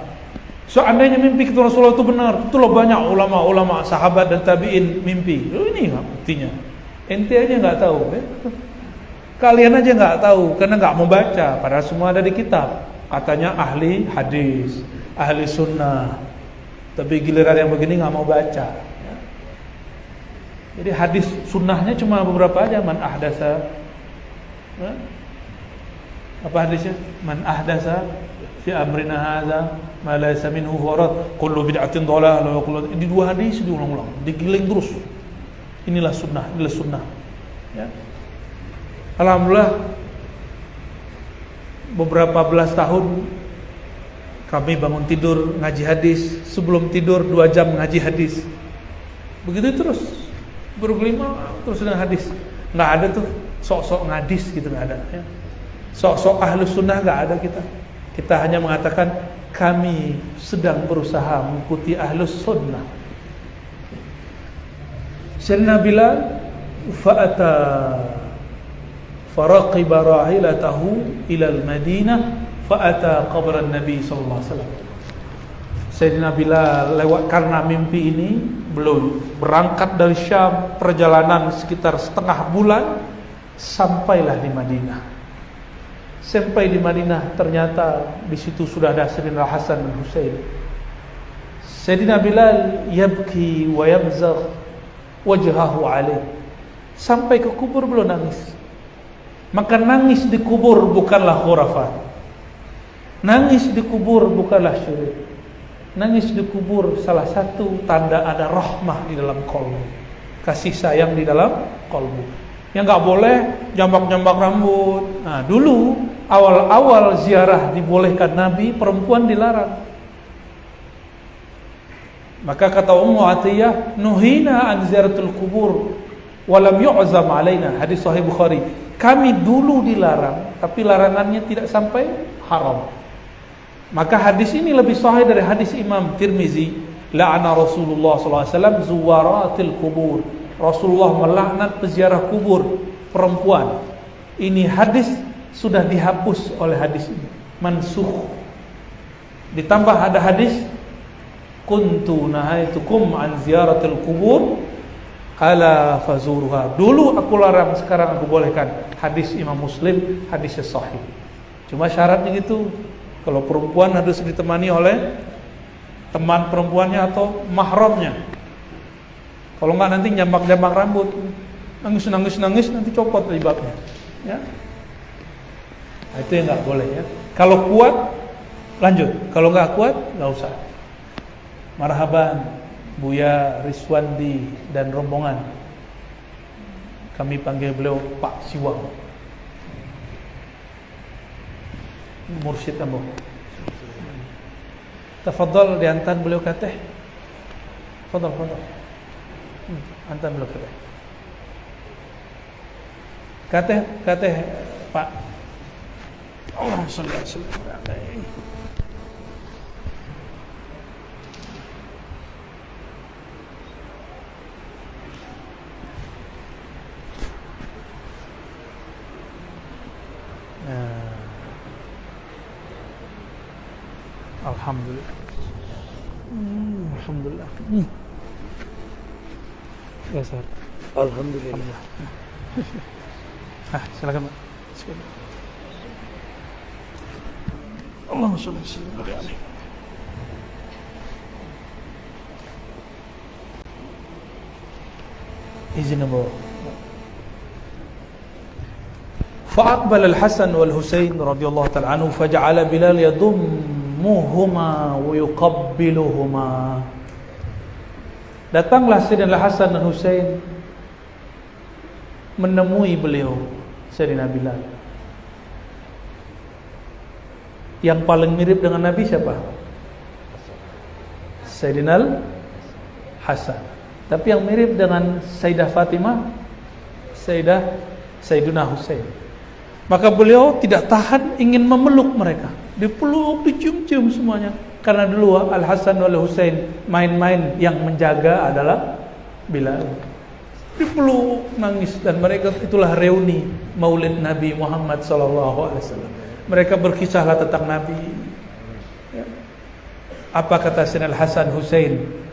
Seandainya mimpi itu Rasulullah itu benar, itulah banyak ulama-ulama, sahabat dan tabi'in mimpi. Ini enggak buktinya. Ente aja enggak tahu, Kalian aja enggak tahu karena enggak mau baca, padahal semua ada di kitab. Katanya ahli hadis, ahli sunnah. Tapi giliran yang begini enggak mau baca. Jadi hadis sunnahnya cuma beberapa aja. Man ahdasa, apa hadisnya? Man ahdasa fi amrina hadza ma laysa minhu farad kullu bid'atin dhalalah. Di dua hadis diulang-ulang, digiling terus. Inilah sunnah, inilah sunnah. Ya. Alhamdulillah beberapa belas tahun kami bangun tidur ngaji hadis, sebelum tidur 2 jam ngaji hadis. Begitu terus. Berkelima terus dengan hadis. Enggak ada tuh sok-sok ngadis gitu, enggak ada ya. Sok-sok ahlus sunnah enggak ada kita. Kita hanya mengatakan kami sedang berusaha mengikuti ahlus sunnah. Sayyidina Bilal fa'ata faraqiba rahilatahu ila al-Madinah fa'ata qabran Nabi sallallahu alaihi wasallam. Sayyidina Bilal lewat karena mimpi ini belum berangkat dari Syam, perjalanan sekitar setengah bulan, sampailah di Madinah. Sampai di Madinah ternyata di situ sudah ada Sayyidina Hasan dan Husain. Sayyidina Bilal yabki wa yamzagh wajhahu alaih. Sampai ke kubur belum nangis. Maka nangis di kubur bukanlah khurafat. Nangis di kubur bukanlah syirik. Nangis di kubur salah satu tanda ada rahmah di dalam qalbu, kasih sayang di dalam qalbu. Yang enggak boleh jambak-jambak rambut. Nah, dulu awal-awal ziarah dibolehkan Nabi, perempuan dilarang. Maka kata Ummu Atiyah, nuhina an ziyaratul kubur wa lam yu'zam alaina. Hadis sahih Bukhari. Kami dulu dilarang, tapi larangannya tidak sampai haram. Maka hadis ini lebih sahih dari hadis Imam Tirmizi, la'ana Rasulullah sallallahu alaihi wasallam zuwaratil kubur. Rasulullah melaknat peziarah kubur perempuan. Ini hadis sudah dihapus oleh hadis ini, mansukh. Ditambah ada hadis kuntu nahaitukum an ziyaratil kubur ala fazuruha. Dulu aku larang, sekarang aku bolehkan. Hadis Imam Muslim, hadisnya sahih. Cuma syaratnya gitu, kalau perempuan harus ditemani oleh teman perempuannya atau mahramnya. Kalau enggak nanti jambak-jambak rambut, nangis nanti copot jilbabnya. Ya. Nah, itu yang enggak boleh ya. Kalau kuat lanjut, kalau enggak kuat enggak usah. Marhaban Buya Riswandi dan rombongan. Kami panggil beliau Pak Siwang. Mursyid Ambo. Tafadhal diantar beliau ke teh. Fadhal. Antar beliau ke teh. Ke teh Pak. Allahumma shalli ala sayyidina. Alhamdulillah. Alhamdulillah. Ya, Sir. Alhamdulillah. Silakan, Pak. Allahumma shalli alaihi. Izin Abu. فأقبل الحسن والحسين رضي الله تعالى عنه فجعل بلال يضمهما ويقبلهما. Datanglah Sayyidina Hasan dan Husain menemui beliau Sayyidina Bilal. Yang paling mirip dengan Nabi siapa? Sayyidina Hasan. Tapi yang mirip dengan Sayyidah Fatimah, Sayyiduna Husain. Maka beliau tidak tahan ingin memeluk mereka. Dipeluk, dicium-cium semuanya. Karena dulu Al-Hasan wal Husain main-main, yang menjaga adalah Bilal. Dipeluk, nangis, dan mereka itulah reuni Maulid Nabi Muhammad SAW. Mereka berkisahlah tentang Nabi. Ya. Apa kata Sayyidina Al-Hasan Husain?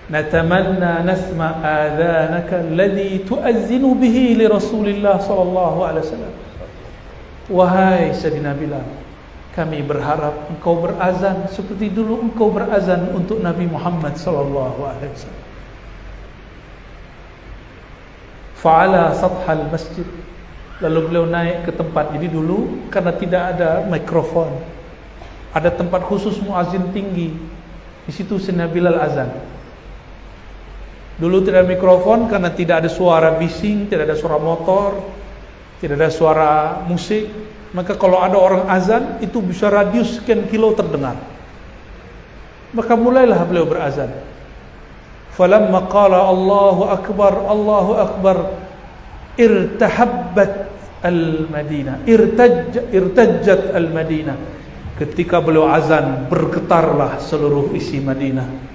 Natamanna nasma adhanaka alladhi tu'azzinu bihi li Rasulillah sallallahu alaihi wasallam. Wahai Sayyidina Bilal, kami berharap engkau berazan seperti dulu engkau berazan untuk Nabi Muhammad sallallahu alaihi wasallam. Fa'ala sathal masjid. Lalu beliau naik ke tempat. Jadi dulu karena tidak ada mikrofon, ada tempat khusus muazin tinggi. Di situ Sayyidina Bilal azan. Dulu tidak ada mikrofon karena tidak ada suara bising, tidak ada suara motor, tidak ada suara musik. Maka kalau ada orang azan, itu bisa radius sekian kilo terdengar. Maka mulailah beliau berazan. Falamma qala Allahu Akbar, irtahabbat al-Madinah, irtajjat al-Madinah. Ketika beliau azan, bergetarlah seluruh isi Madinah.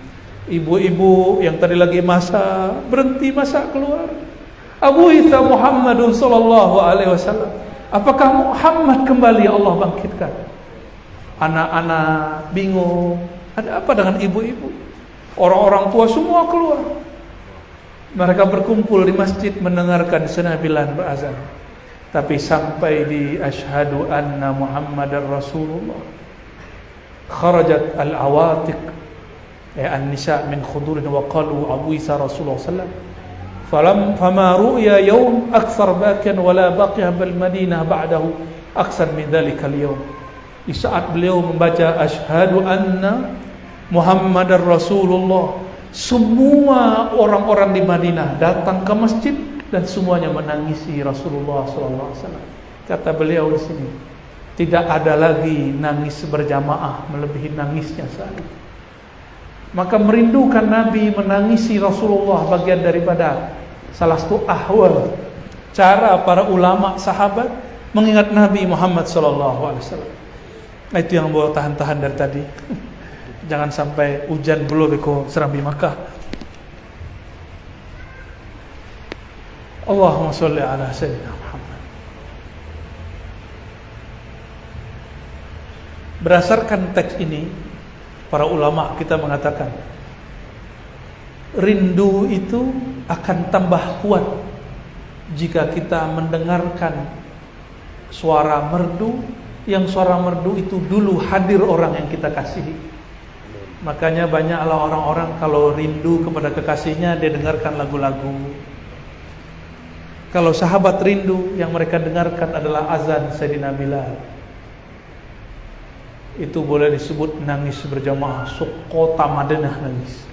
Ibu-ibu yang tadi lagi masak, berhenti masak, keluar. Abu Isa Muhammadun sallallahu alaihi wasallam. Apakah Muhammad kembali Allah bangkitkan? Anak-anak bingung. Ada apa dengan ibu-ibu? Orang-orang tua semua keluar. Mereka berkumpul di masjid mendengarkan Sayyidina Bilal berazan. Tapi sampai di asyhadu anna Muhammadar Rasulullah, kharajat al-awatiq an-nisa min khudurin wa qalu Abu Isa Rasulullah sallallahu alaihi wasallam. Fama ru'ya yawm akthar bakian wala baqiya bil Madinah ba'dahu akthar min dhalika al-yawm. Di saat beliau membaca asyhadu anna Muhammadar Rasulullah, semua orang-orang di Madinah datang ke masjid dan semuanya menangisi Rasulullah sallallahu alaihi wasallam. Kata beliau di sini, tidak ada lagi nangis berjamaah melebihi nangisnya saat itu. Maka merindukan Nabi, menangisi Rasulullah bagian daripada salah satu ahwal cara para ulama sahabat mengingat Nabi Muhammad sallallahu alaihi wasallam. Nah, itu yang bawa tahan-tahan dari tadi. Jangan sampai hujan belum beko serambi Makkah. Allahumma sholli ala sayyidina Muhammad. Berdasarkan teks ini, para ulama kita mengatakan rindu itu akan tambah kuat jika kita mendengarkan suara merdu, yang suara merdu itu dulu hadir orang yang kita kasihi. Makanya banyaklah orang-orang kalau rindu kepada kekasihnya, dia dengarkan lagu-lagu. Kalau sahabat rindu, yang mereka dengarkan adalah azan Sayyidina Bilal. Itu boleh disebut nangis berjamaah, sekota Madinah nangis.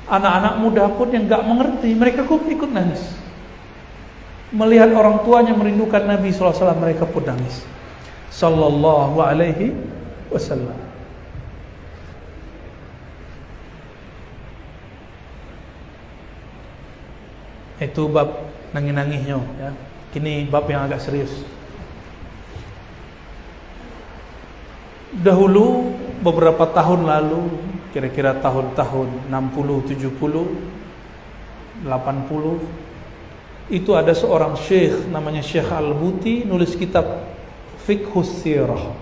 Anak-anak muda pun yang gak mengerti, mereka pun ikut nangis. Melihat orang tuanya merindukan Nabi SAW, mereka pun nangis. Sallallahu alaihi wasallam. Itu bab nangis-nangisnya ya. Kini bab yang agak serius. Dahulu beberapa tahun lalu, kira-kira tahun-tahun 60, 70, 80, itu ada seorang syekh namanya Syekh Al-Buti nulis kitab Fiqhus Sirah.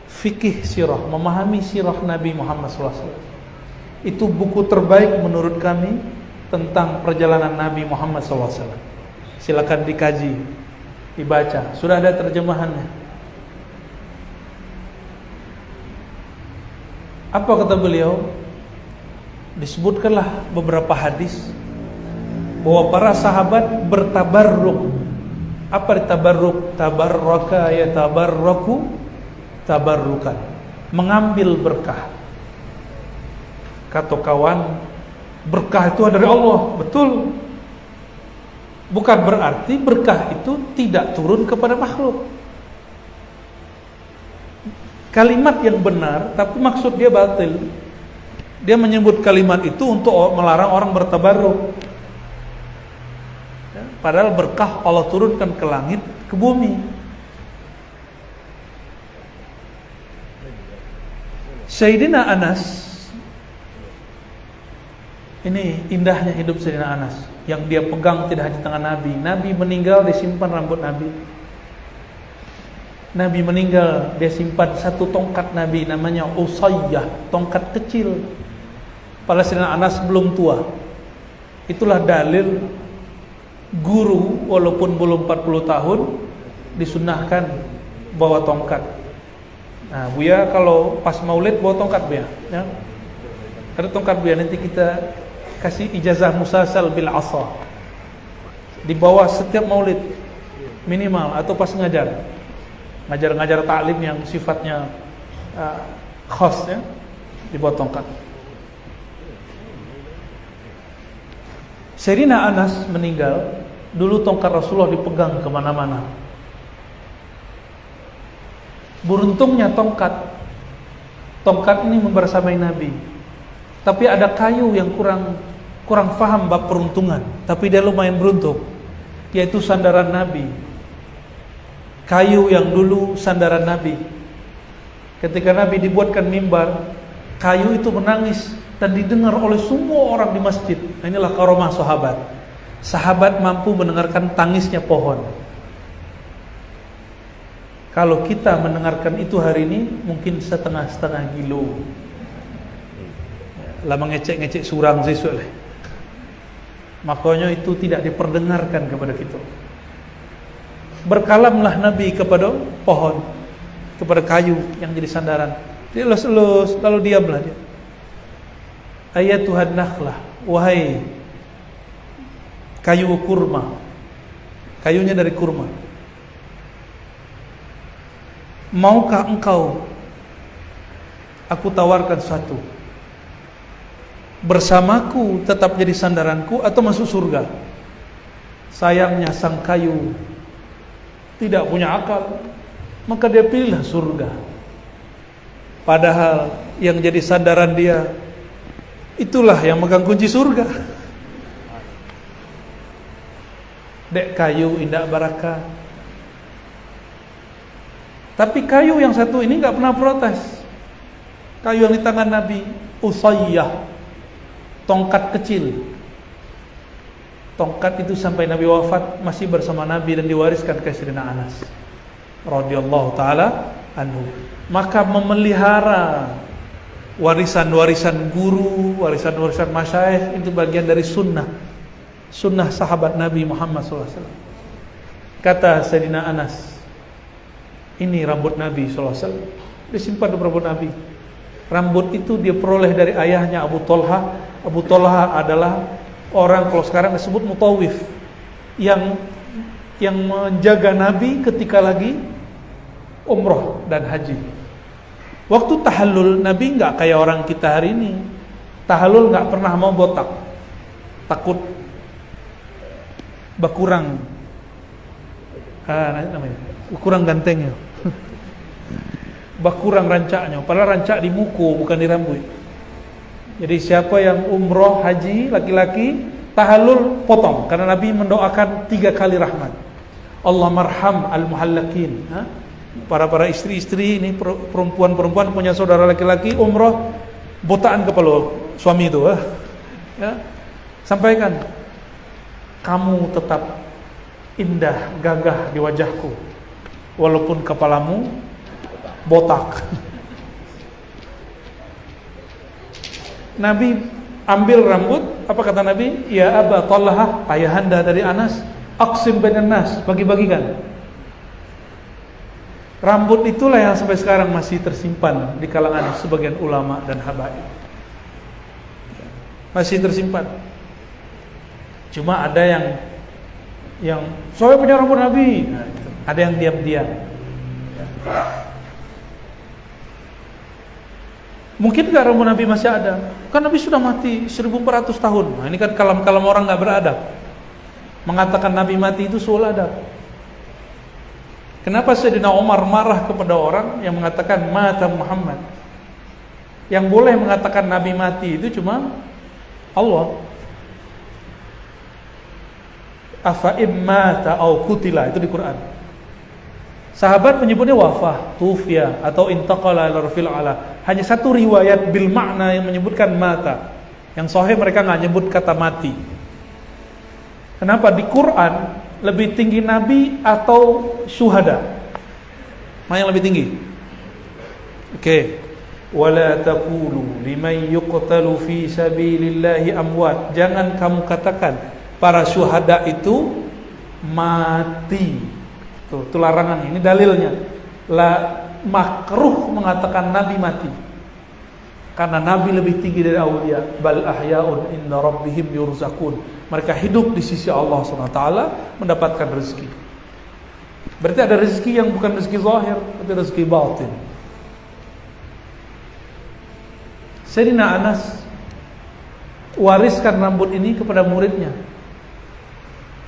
Fikih sirah, memahami sirah Nabi Muhammad SAW. Itu buku terbaik menurut kami tentang perjalanan Nabi Muhammad SAW. Silakan dikaji, dibaca. Sudah ada terjemahannya. Apa kata beliau? Disebutkanlah beberapa hadis bahwa para sahabat bertabarruk. Apa tabarruk? Tabarraka ya tabarraku tabarrukan. Mengambil berkah. Kata kawan, berkah itu dari Allah. Betul. Bukan berarti berkah itu tidak turun kepada makhluk. Kalimat yang benar, tapi maksud dia batil. Dia menyebut kalimat itu untuk melarang orang bertabarruk. Ya, padahal berkah Allah turunkan ke langit, ke bumi. Sayyidina Anas, ini indahnya hidup Sayyidina Anas. Yang dia pegang tidak hanya tangan Nabi. Nabi meninggal, dia simpan rambut Nabi. Nabi meninggal, dia simpan satu tongkat Nabi, namanya Usayyah, tongkat kecil. Padahal Sayyidina Anas belum tua. Itulah dalil guru walaupun belum 40 tahun disunnahkan bawa tongkat. Nah, Buya kalau pas maulid bawa tongkat Buya, ya. Ada tongkat Buya, nanti kita kasih ijazah musasal bil asa. Dibawa setiap maulid minimal atau pas ngajar taklim yang sifatnya khas, ya, dibawa tongkat. Sayyidina Anas meninggal, dulu tongkat Rasulullah dipegang kemana-mana. Beruntungnya tongkat ini membersamai Nabi. Tapi ada kayu yang kurang faham bab peruntungan, tapi dia lumayan beruntung, yaitu sandaran Nabi. Kayu yang dulu sandaran Nabi. Ketika Nabi dibuatkan mimbar, kayu itu menangis dan didengar oleh semua orang di masjid. Inilah karomah sahabat. Sahabat mampu mendengarkan tangisnya pohon. Kalau kita mendengarkan itu hari ini, mungkin setengah-setengah kilo. Lama ngecek surang sesuk leh. Makanya itu tidak diperdengarkan kepada kita. Berkalamlah Nabi kepada pohon, kepada kayu yang jadi sandaran. Dia elus-elus, lalu diamlah dia. Ayatuhan nakhlah, wahai kayu kurma. Kayunya dari kurma. Maukah engkau aku tawarkan satu? Bersamaku tetap jadi sandaranku atau masuk surga? Sayangnya sang kayu tidak punya akal, maka dia pilihlah surga. Padahal yang jadi sandaran dia itulah yang megang kunci surga. Dek kayu indah barakah. Tapi kayu yang satu ini nggak pernah protes. Kayu yang di tangan Nabi, Usayyah, tongkat kecil. Tongkat itu sampai Nabi wafat masih bersama Nabi dan diwariskan ke Sayyidina Anas radhiyallahu taala anhu. Maka memelihara warisan-warisan guru, warisan-warisan masyayikh itu bagian dari sunnah sahabat Nabi Muhammad SAW. Kata Sayyidina Anas, ini rambut Nabi SAW, disimpan di rambut Nabi. Rambut itu dia peroleh dari ayahnya Abu Tolha. Abu Tolha adalah orang kalau sekarang disebut mutawif, yang menjaga Nabi ketika lagi umroh dan haji. Waktu tahallul Nabi nggak kayak orang kita hari ini. Tahallul nggak pernah mau botak, takut bakurang, namanya kurang gantengnya, bakurang rancaknya. Padahal rancak di muku bukan di rambut. Jadi siapa yang umroh haji laki-laki tahallul potong, karena Nabi mendoakan 3 kali rahmat. Allah marham al-muhallakin. Para istri-istri ini, perempuan-perempuan punya saudara laki-laki umroh botaan kepala suami itu, ya. Sampaikan, kamu tetap indah gagah di wajahku walaupun kepalamu botak. Nabi ambil rambut, apa kata Nabi? Ya Aba Talha, ayahanda dari Anas, aqsim bainan nas, bagi-bagikan. Rambut itulah yang sampai sekarang masih tersimpan di kalangan sebagian ulama dan habaib. Masih tersimpan. Cuma ada yang saya punya rambut Nabi. Nah, ada yang diam-diam. Mungkin gak rambut Nabi masih ada? Kan Nabi sudah mati 1400 tahun. Nah, ini kan kalam-kalam orang gak beradab. Mengatakan Nabi mati itu suul adab. Kenapa Sayyidina Umar marah kepada orang yang mengatakan mata Muhammad? Yang boleh mengatakan Nabi mati itu cuma Allah. Afa immata au kutila, itu di Quran. Sahabat menyebutnya wafah, tufiya atau intaqala ila rafil ala. Hanya satu riwayat bil makna yang menyebutkan mata. Yang sahih mereka enggak nyebut kata mati. Kenapa? Di Quran lebih tinggi nabi atau syuhada? Mana yang lebih tinggi? Oke. Wala taqulu liman yuqtalu fi sabilillahi amwat. Jangan kamu katakan para syuhada itu mati. Itu larangan, ini dalilnya. Makruh mengatakan nabi mati. Karena nabi lebih tinggi dari aulia. Bal ahya'un inda rabbihim yurzaqun. Mereka hidup di sisi Allah SWT mendapatkan rezeki. Berarti ada rezeki yang bukan rezeki zahir, tapi rezeki batin. Sayyidina Anas wariskan rambut ini kepada muridnya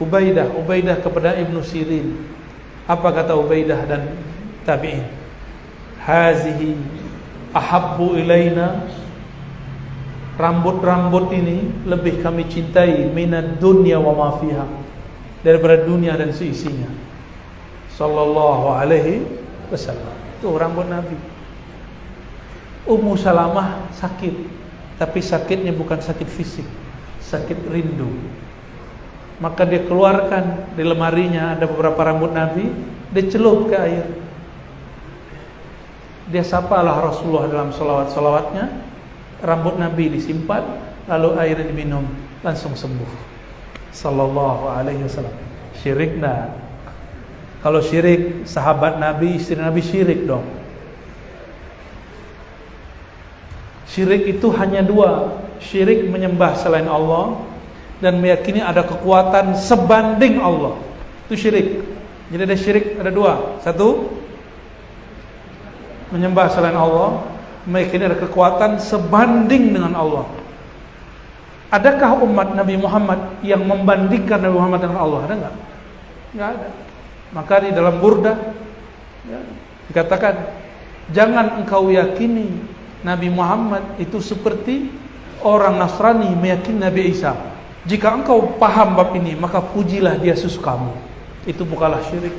Ubaidah kepada Ibnu Sirin. Apa kata Ubaidah dan tabi'in? Hazihi ahabbu ilaina, rambut-rambut ini lebih kami cintai minad dunya wa ma fiha, daripada dunia dan seisinya. Sallallahu alaihi wasallam. Itu rambut Nabi. Ummu Salamah sakit, tapi sakitnya bukan sakit fisik, sakit rindu. Maka dia keluarkan di lemarinya ada beberapa rambut Nabi, dia celup ke air. Dia sapalah Rasulullah dalam salawat-salawatnya. Rambut Nabi disimpan, lalu air diminum, langsung sembuh. Sallallahu alaihi wasallam. Syirik nah. Kalau syirik, sahabat Nabi, istri Nabi syirik dong. Syirik itu hanya dua. Syirik menyembah selain Allah dan meyakini ada kekuatan sebanding Allah. Itu syirik. Jadi ada syirik, ada dua. Satu, menyembah selain Allah, meyakini ada kekuatan sebanding dengan Allah. Adakah umat Nabi Muhammad yang membandingkan Nabi Muhammad dengan Allah? Ada enggak? Enggak ada. Maka di dalam Burdah ya, dikatakan, jangan engkau yakini Nabi Muhammad itu seperti orang Nasrani meyakini Nabi Isa. Jika engkau paham bab ini, maka pujilah dia sesukamu. Itu bukanlah syirik.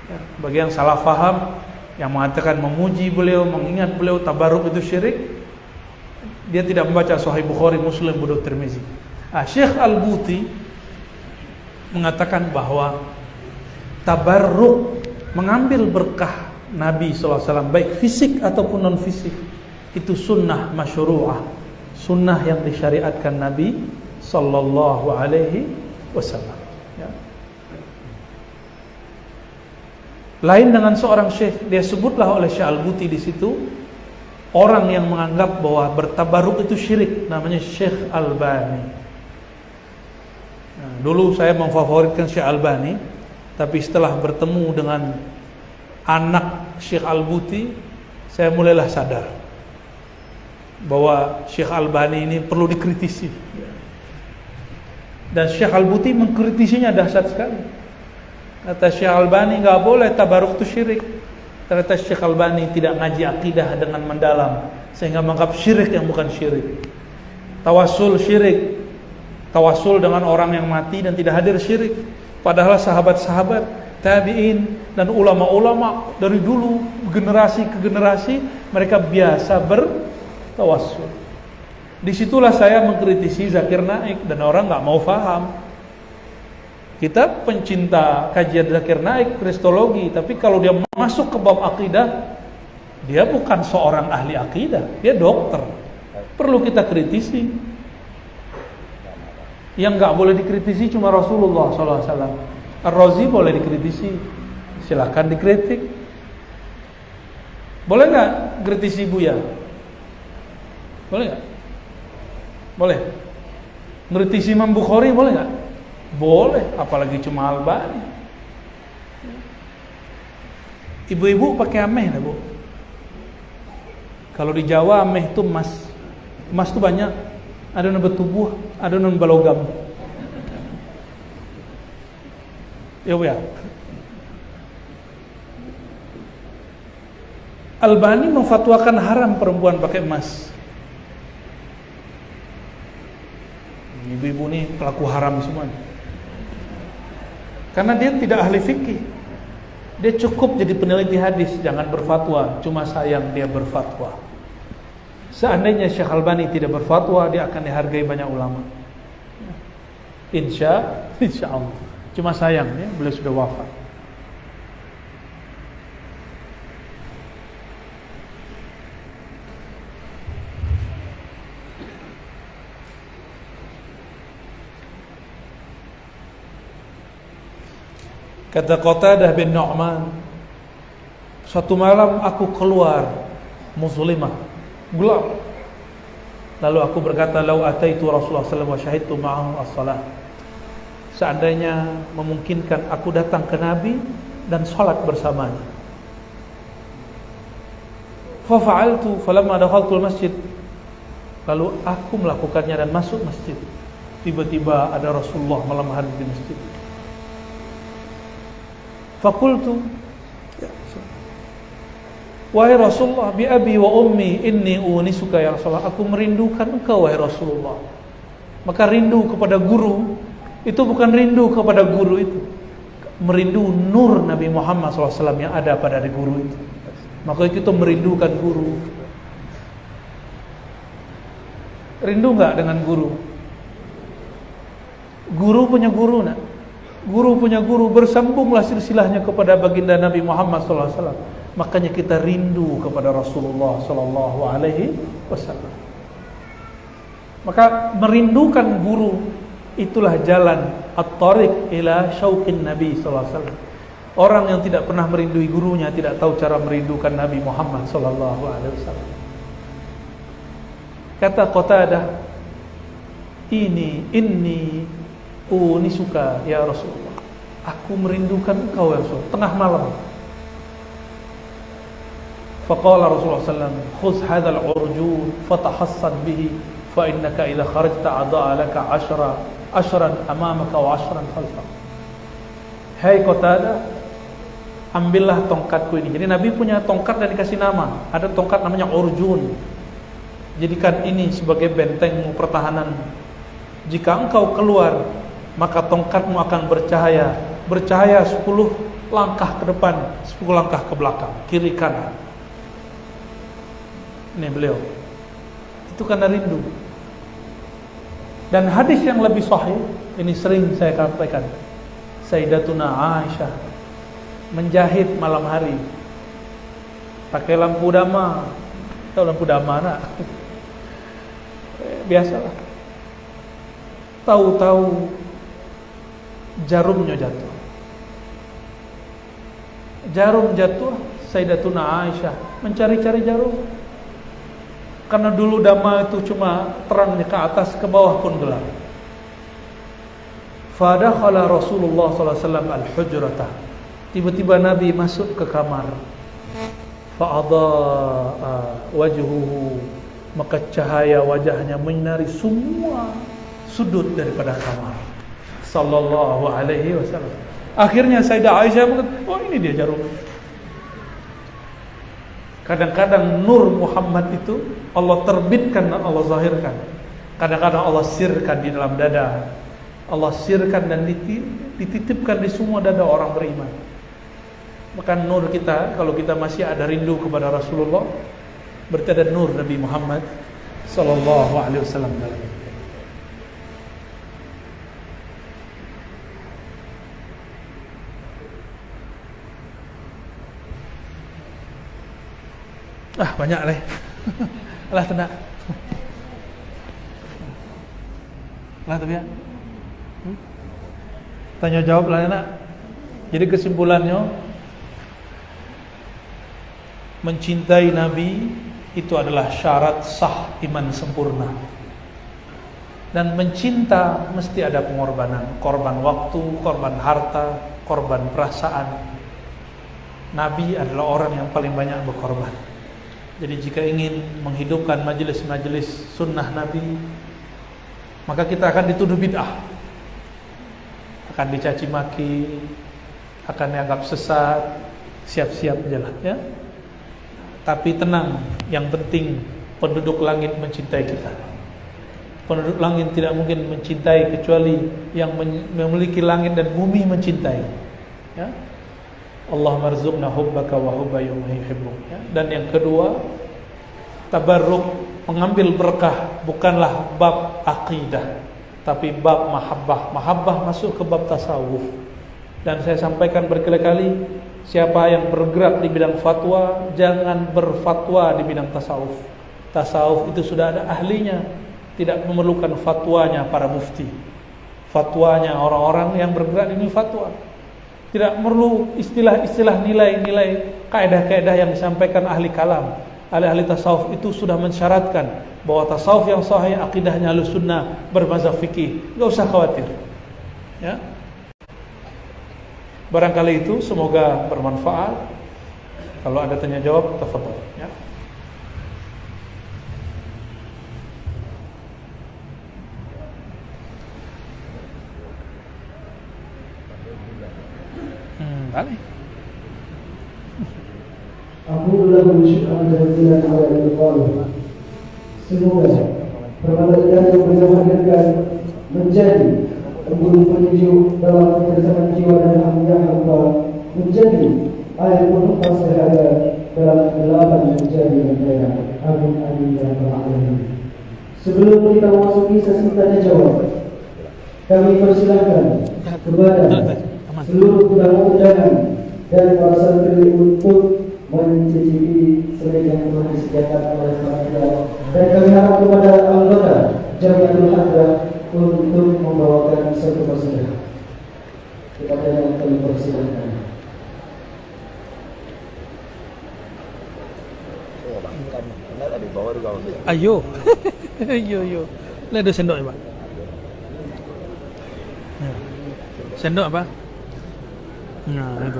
Ya, bagi yang salah faham, yang mengatakan memuji beliau, mengingat beliau, tabaruk itu syirik, dia tidak membaca Sahih Bukhari, Muslim, Budut Tirmizi. Syekh Al-Buti mengatakan bahwa tabarruk, mengambil berkah Nabi SAW, baik fisik ataupun non fisik, itu sunnah masyru'ah, sunnah yang disyariatkan Nabi Sallallahu Alaihi Wasallam. Ya. Lain dengan seorang syekh, dia sebutlah oleh Syekh Al-Buti di situ, orang yang menganggap bahwa bertabaruk itu syirik, namanya Syekh Albani. Nah, dulu saya memfavoritkan Syekh Albani, tapi setelah bertemu dengan anak Syekh Al-Buti, saya mulailah sadar bahwa Syekh Albani ini perlu dikritisi. Dan Syekh Al-Buti mengkritisinya dahsyat sekali. Kata Syekh Albani, enggak boleh tabaruk itu syirik. Ternyata Syekh Albani tidak ngaji akidah dengan mendalam, sehingga menganggap syirik yang bukan syirik. Tawasul syirik, tawasul dengan orang yang mati dan tidak hadir syirik. Padahal sahabat-sahabat, tabi'in dan ulama-ulama dari dulu generasi ke generasi mereka biasa bertawassul. Disitulah saya mengkritisi Zakir Naik dan orang nggak mau paham. Kita pencinta kajian Zakir Naik, kristologi, tapi kalau dia masuk ke bab akidah, dia bukan seorang ahli akidah, dia dokter. Perlu kita kritisi. Yang nggak boleh dikritisi cuma Rasulullah SAW. Ar-Razi boleh dikritisi, silahkan dikritik. Boleh nggak kritisi Buya? Boleh nggak? Boleh. Kritisi Imam Bukhari boleh nggak? Boleh, apalagi cuma Albani. Ibu-ibu pakai ameh lah bu. Kalau di Jawa ameh itu emas. Emas itu banyak. Ada non bertubuh, ada non balogam. Ya. Albani memfatwakan haram perempuan pakai emas. Ibu-ibu ini pelaku haram semua. Karena dia tidak ahli fikih. Dia cukup jadi peneliti hadis, jangan berfatwa. Cuma sayang dia berfatwa. Seandainya Syekh Albani tidak berfatwa, dia akan dihargai banyak ulama. Insya Allah. Cuma sayang ya, beliau sudah wafat. Kata Qatadah bin Nu'man, suatu malam aku keluar muslimah, gelap. Lalu aku berkata, "Lau ataitu Rasulullah sallallahu alaihi wasallam wa syahidtu ma'ahu as-salah." Seandainya memungkinkan aku datang ke Nabi dan salat bersamanya. Fa fa'altu falamma dakhaltu al-masjid. Lalu aku melakukannya dan masuk masjid. Tiba-tiba ada Rasulullah malam hari di masjid. Fakultu, wahai Rasulullah, bi abi wa ummi inni unisuka ya Rasulullah. Aku merindukan engkau wahai Rasulullah. Maka rindu kepada guru itu bukan rindu kepada guru itu, merindu nur Nabi Muhammad SAW yang ada pada guru itu. Maka kita merindukan guru. Rindu enggak dengan guru? Guru punya guru nak. Guru punya guru, bersambunglah silsilahnya kepada baginda Nabi Muhammad SAW. Makanya kita rindu kepada Rasulullah SAW. Maka merindukan guru itulah jalan at-tariq ila syauqin Nabi SAW. Orang yang tidak pernah merindui gurunya tidak tahu cara merindukan Nabi Muhammad SAW. Kata Qatadah, inni unisuka ya Rasulullah. Aku merindukan engkau ya Rasul. Tengah malam. Faqala Rasulullah sallallahu alaihi wasallam, "Khudh hadzal urjun fatahassan bihi fa innaka idza kharajta adaa laka 'ashran amamaka wa 'ashran khalfak." Hai Qatadah, ambillah tongkatku ini. Jadi Nabi punya tongkat dan dikasih nama. Ada tongkat namanya urjun. Jadikan ini sebagai benteng pertahanan. Jika engkau keluar, maka tongkatmu akan bercahaya 10 langkah ke depan, 10 langkah ke belakang, kiri kanan. Ini beliau. Itu karena rindu. Dan hadis yang lebih sahih, ini sering saya sampaikan. Sayyidatuna Aisyah menjahit malam hari pakai lampu dama. Tahu lampu dama nak? Biasalah. Tahu-tahu jarumnya jatuh. Jarum jatuh, Sayyidatuna Aisyah mencari-cari jarum. Karena dulu dama itu cuma terangnya ke atas, ke bawah pun gelap. Fadakhala Rasulullah sallallahu alaihi wasallam al-hujratah. Tiba-tiba Nabi masuk ke kamar. Fa'adha'a wajhuhu, maka cahaya wajahnya menyinari semua sudut daripada kamar. Sallallahu alaihi wasallam. Akhirnya Sayyidah Aisyah mengatakan, "Oh, ini dia jarum." Kadang-kadang nur Muhammad itu Allah terbitkan dan Allah zahirkan. Kadang-kadang Allah sirkan di dalam dada. Allah sirkan dan dititipkan di semua dada orang beriman. Maka nur kita, kalau kita masih ada rindu kepada Rasulullah, berarti ada nur Nabi Muhammad sallallahu alaihi wasallam dalam. Banyak lah. Alah tenang. Lah tapi ya. Tanya jawab lah nak. Jadi kesimpulannya, mencintai Nabi itu adalah syarat sah iman sempurna. Dan mencinta mesti ada pengorbanan, korban waktu, korban harta, korban perasaan. Nabi adalah orang yang paling banyak berkorban. Jadi jika ingin menghidupkan majelis-majelis sunnah Nabi, maka kita akan dituduh bid'ah, akan dicaci maki, akan dianggap sesat, siap-siap aja lah ya. Tapi tenang, yang penting penduduk langit mencintai kita. Penduduk langit tidak mungkin mencintai kecuali yang memiliki langit dan bumi mencintai. Ya. Allahumma rzuqna hubbaka wa hubba man yuhibbuk. Ya. Dan yang kedua, tabarruk, mengambil berkah bukanlah bab akidah, tapi bab mahabbah. Mahabbah masuk ke bab tasawuf. Dan saya sampaikan berkali-kali, siapa yang bergerak di bidang fatwa, jangan berfatwa di bidang tasawuf. Tasawuf itu sudah ada ahlinya, tidak memerlukan fatwanya para mufti. Fatwanya orang-orang yang bergerak di fatwa. Tidak perlu istilah-istilah, nilai-nilai, kaidah-kaidah yang disampaikan ahli kalam. Ahli-ahli tasawuf itu sudah mensyaratkan bahwa tasawuf yang sahih akidahnya Ahlussunnah bermazhab fikih. Enggak usah khawatir. Ya. Barangkali itu semoga bermanfaat. Kalau ada tanya jawab, tafadhol ya. Boleh. Alhamdulillah bersyukur jazilan ala al-Qur'an. Semoga perbuatan yang menghadirkan menjadi embun penyujuk dalam kebersamaan jiwa dan hamba hamba, menjadi air penumpang sehada dalam kegelapan menjadi lentera. Amin amin ya rabbal alamin. Sebelum kita memasuki sesi tanya jawab, kami persilahkan kepada seluruh tamu undangan dan para santri untuk mencicipi selai yang telah disediakan oleh panitia, dan kami harap kepada anggota Jamiatul Hadrah untuk membawakan satu persembahan kepada yang kami persilahkan. Ayo, ayo. Ini ada sendok ya Pak? Sendok apa? Nah itu.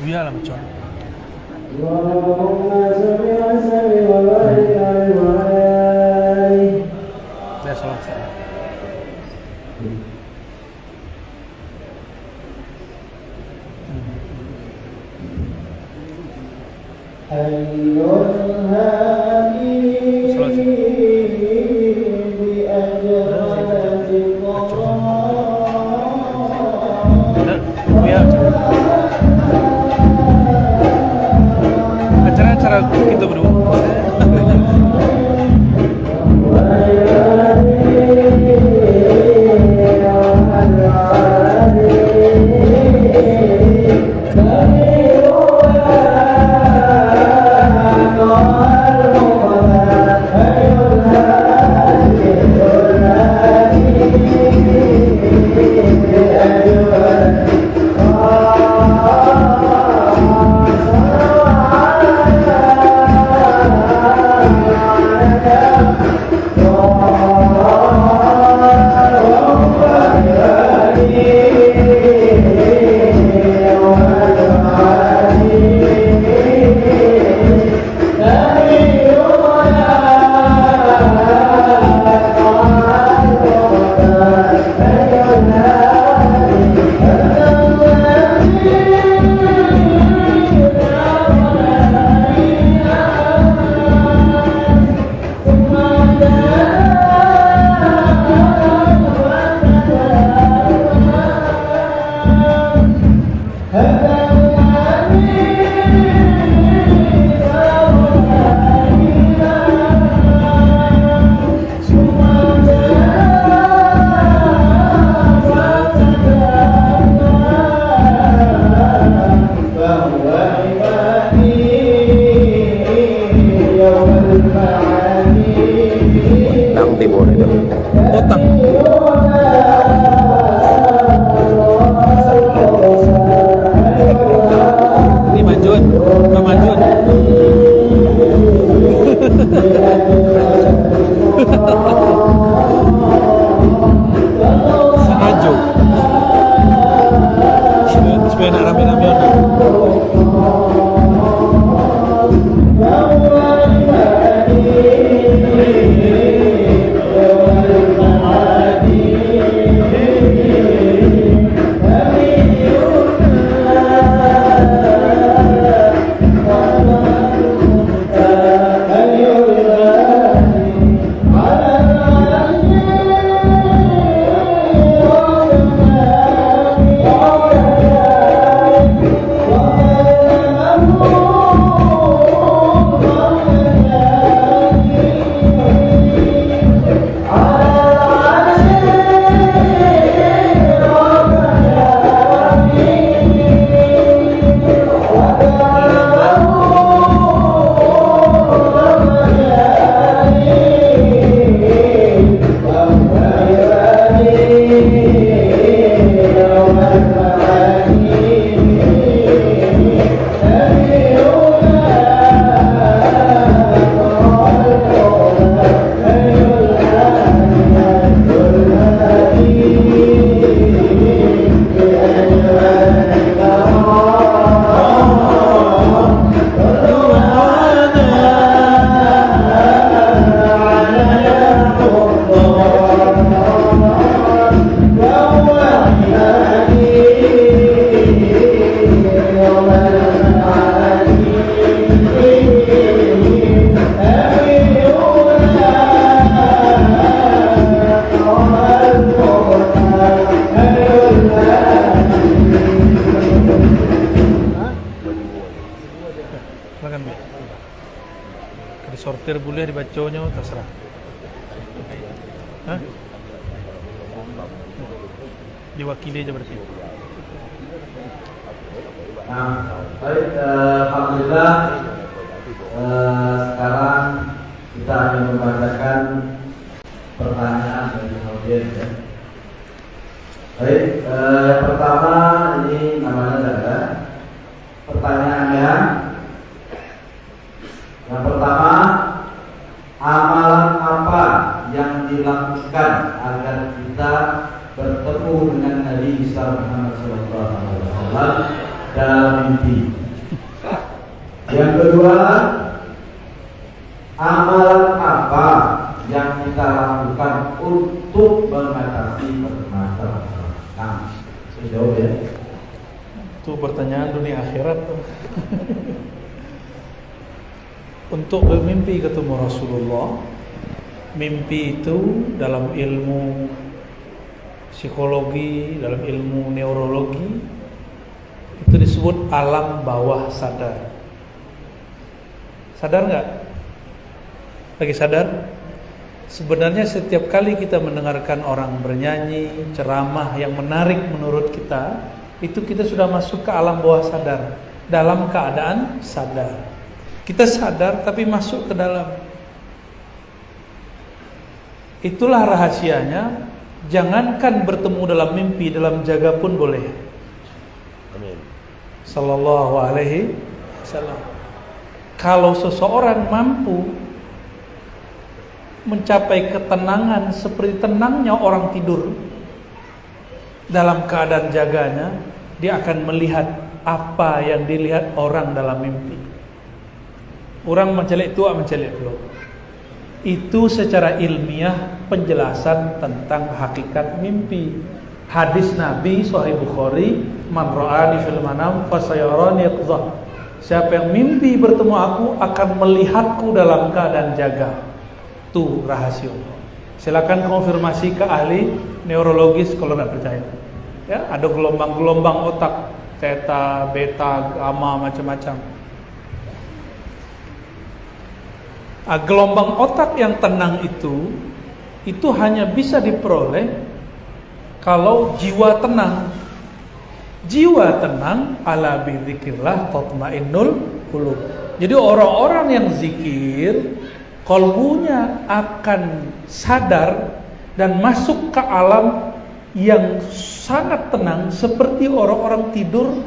Biarlah macam. Ya salam. Acara-acara kita berdua. dulu ya dibacanya, terserah. Hah? Diwakili aja berarti. Nah, baik, alhamdulillah sekarang kita akan membacakan pertanyaan dari audiens ya. Baik, yang pertama ini namanya ada pertanyaannya. Yang pertama, amalan apa yang dilakukan agar kita bertemu dengan Nabi Muhammad SAW dalam mimpi? Yang kedua, amalan apa yang kita lakukan untuk mengatasi permasalahan? Nah, saya jawab ya. Itu pertanyaan dunia akhirat. Untuk bermimpi ketemu Rasulullah, mimpi itu dalam ilmu psikologi, dalam ilmu neurologi itu disebut alam bawah sadar. Sadar nggak? Lagi sadar? Sebenarnya setiap kali kita mendengarkan orang bernyanyi, ceramah yang menarik menurut kita, itu kita sudah masuk ke alam bawah sadar, dalam keadaan sadar. Kita sadar tapi masuk ke dalam. Itulah rahasianya. Jangankan bertemu dalam mimpi, dalam jaga pun boleh. Amin. Sallallahu alaihi wasallam. Kalau seseorang mampu mencapai ketenangan seperti tenangnya orang tidur dalam keadaan jaganya, dia akan melihat apa yang dilihat orang dalam mimpi. Orang mencelik tua, mencelik belum. Itu secara ilmiah penjelasan tentang hakikat mimpi. Hadis Nabi Sahih Bukhari, man ra'ani fil manam fasayarani yaqdha. Siapa yang mimpi bertemu aku akan melihatku dalam keadaan jaga. Itu rahasia. Silakan konfirmasi ke ahli neurologis kalau nggak percaya. Ya, ada gelombang-gelombang otak, theta, beta, gamma, macam-macam. Gelombang otak yang tenang itu hanya bisa diperoleh kalau jiwa tenang. Jiwa tenang ala bidzikrillah tatmainnul qulub. Jadi orang-orang yang zikir, qalbunya akan sadar dan masuk ke alam yang sangat tenang seperti orang-orang tidur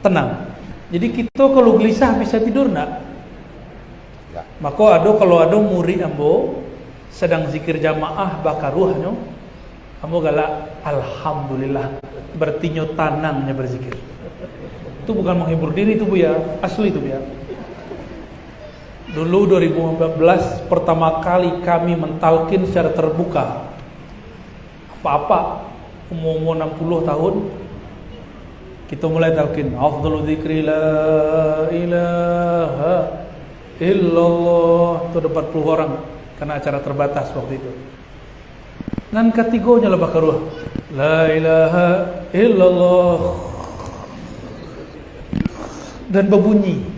tenang. Jadi kita kalau gelisah bisa tidur enggak? Maka kalau ada murid ambo sedang zikir jamaah bakaruhnya, ambo galak alhamdulillah, berarti nyo tanangnya berzikir. Itu bukan menghibur diri itu Bu ya, asli itu ya. Dulu 2014 pertama kali kami mentalkin secara terbuka. Apa-apa umur 60 tahun kita mulai talkin afdhalu dzikri la ilaha illallah. Itu ada 40 orang karena acara terbatas waktu itu. Dan ketiganya lah bakaruh la ilaha illallah dan berbunyi.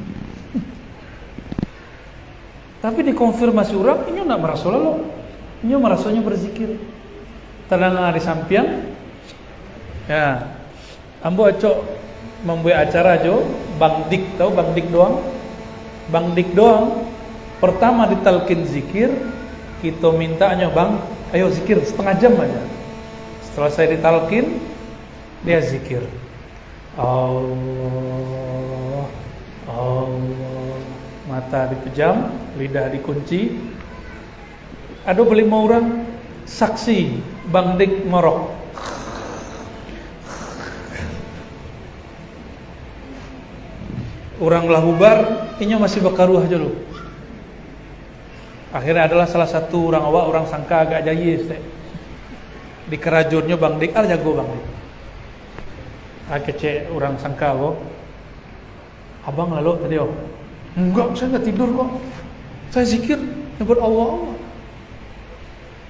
Tapi dikonfirmasi orang, ini enggak merasa lalu, ini merasanya berzikir. Tenang di sampian, ya, ambo acok membuat acara jo, Bang Dik, tahu Bang Dik doang? Bang Dik doang, pertama ditalkin zikir, kita mintanya Bang, ayo zikir setengah jam aja. Setelah saya ditalkin, dia zikir. Allah, Allah, mata dipejam, lidah dikunci. Ada beli mau orang saksi Bang Dik ngorok. Orang lah bubar, ini masih bakaruh aja loh. Akhirnya adalah salah satu orang awak, orang sangka agak jayis deh. Di kerajurnya Bang Dik, jago Bang Dik. Kece orang sangka kok. Abang lalu tadi oh. Enggak, saya nggak tidur kok. Saya zikir nyebut Allah.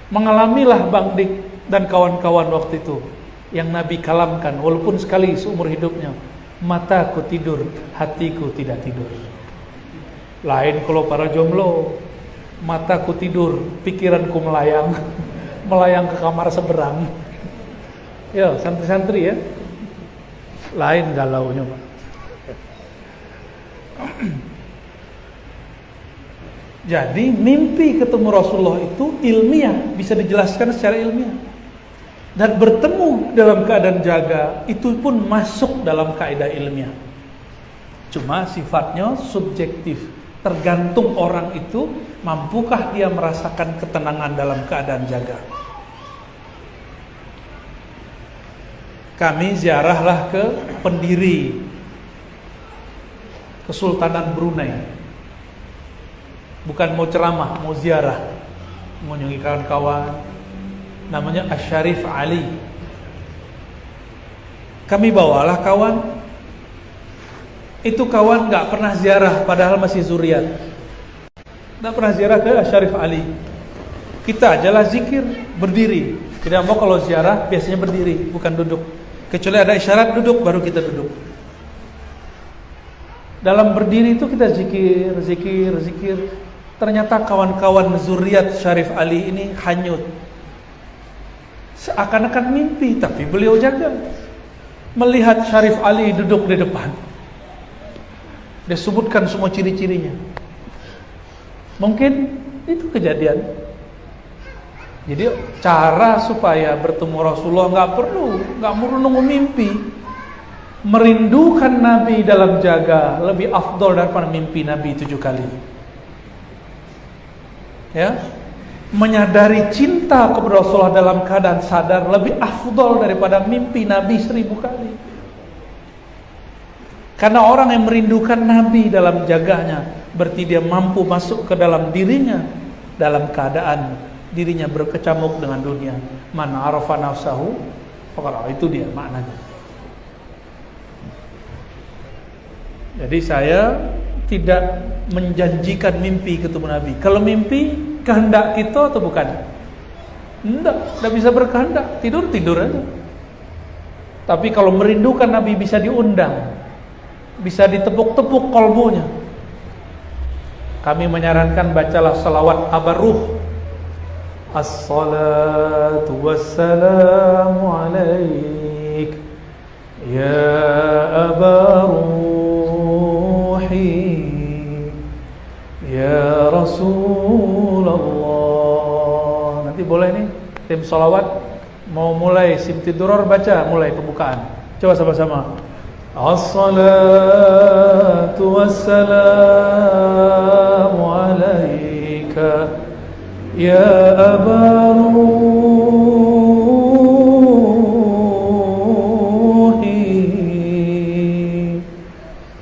Mengalamilah Bang Dik dan kawan-kawan waktu itu yang Nabi kalamkan walaupun sekali seumur hidupnya. Mataku tidur, hatiku tidak tidur. Lain kalau para jomblo, mataku tidur, pikiranku melayang, melayang ke kamar seberang. Ya, santri-santri ya. Lain galaunya, Pak. Jadi mimpi ketemu Rasulullah itu ilmiah, bisa dijelaskan secara ilmiah. Dan bertemu dalam keadaan jaga itu pun masuk dalam kaidah ilmiah. Cuma sifatnya subjektif, tergantung orang itu mampukah dia merasakan ketenangan dalam keadaan jaga. Kami ziarahlah ke pendiri Kesultanan Brunei. Bukan mau ceramah, mau ziarah, mau mengunjungi kawan-kawan. Namanya Asy-Syarif Ali. Kami bawalah kawan. Itu kawan gak pernah ziarah, padahal masih zuriat. Gak pernah ziarah ke Asy-Syarif Ali. Kita ajalah zikir, berdiri. Tidak mau kalau ziarah biasanya berdiri, bukan duduk. Kecuali ada isyarat duduk, baru kita duduk. Dalam berdiri itu kita zikir. Ternyata kawan-kawan zuriat Syarif Ali ini hanyut. Seakan-akan mimpi, tapi beliau jaga. Melihat Syarif Ali duduk di depan. Dia sebutkan semua ciri-cirinya. Mungkin itu kejadian. Jadi cara supaya bertemu Rasulullah nggak perlu nunggu mimpi. Merindukan Nabi dalam jaga lebih afdol daripada mimpi Nabi 7 kali. Ya, menyadari cinta kepada Rasulullah dalam keadaan sadar lebih afdol daripada mimpi Nabi 1000 kali. Karena orang yang merindukan Nabi dalam jaganya, berarti dia mampu masuk ke dalam dirinya dalam keadaan dirinya berkecamuk dengan dunia. Man arafa nafsahu faqad, itu dia maknanya. Jadi saya tidak menjanjikan mimpi ketemu Nabi. Kalau mimpi, kehendak kita atau bukan? Tidak bisa berkehendak. Tidur aja. Tapi kalau merindukan Nabi bisa diundang, bisa ditepuk-tepuk kolbunya. Kami menyarankan bacalah salawat abarruh. As-salatu wassalamu alaik ya abarruh ya Rasulullah. Nanti boleh nih tim salawat mau mulai simti duror, baca mulai pembukaan. Coba sama-sama. As-salatu wassalamu alaika ya abaruhi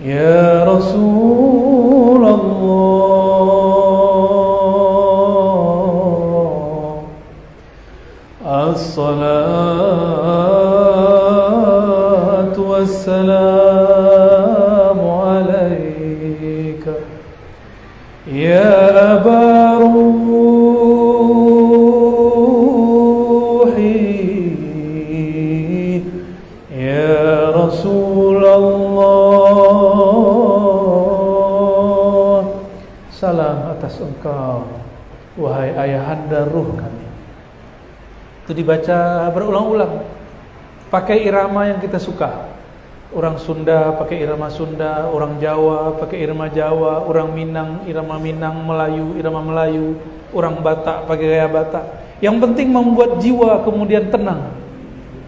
ya Rasulullah. As-salatu wassalamu alaika ya abaruhi ya Rasulullah. Salam atas engkau wahai ayahanda ruh kami. Itu dibaca berulang-ulang, pakai irama yang kita suka. Orang Sunda pakai irama Sunda, orang Jawa pakai irama Jawa, orang Minang irama Minang, Melayu irama Melayu, orang Batak pakai gaya Batak. Yang penting membuat jiwa kemudian tenang,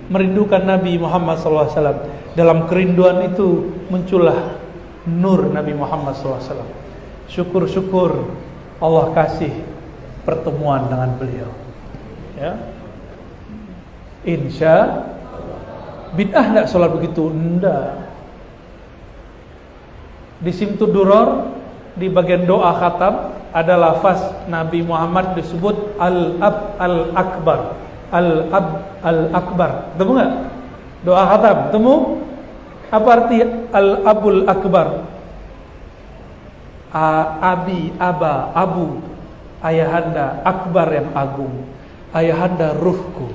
merindukan Nabi Muhammad SAW. Dalam kerinduan itu muncullah nur Nabi Muhammad SAW. Syukur-syukur Allah kasih pertemuan dengan beliau. Ya. Insya bid'ah enggak sholat begitu? Enggak. Di Simtu Duror di bagian doa khatam ada lafaz Nabi Muhammad disebut Al-Ab Al-Akbar. Al-Ab Al-Akbar. Ketemu enggak? Doa khatam, ketemu? Apa arti Al-Abul Akbar? Abi, Aba, Abu, ayahanda, Akbar yang agung, ayahanda ruhku,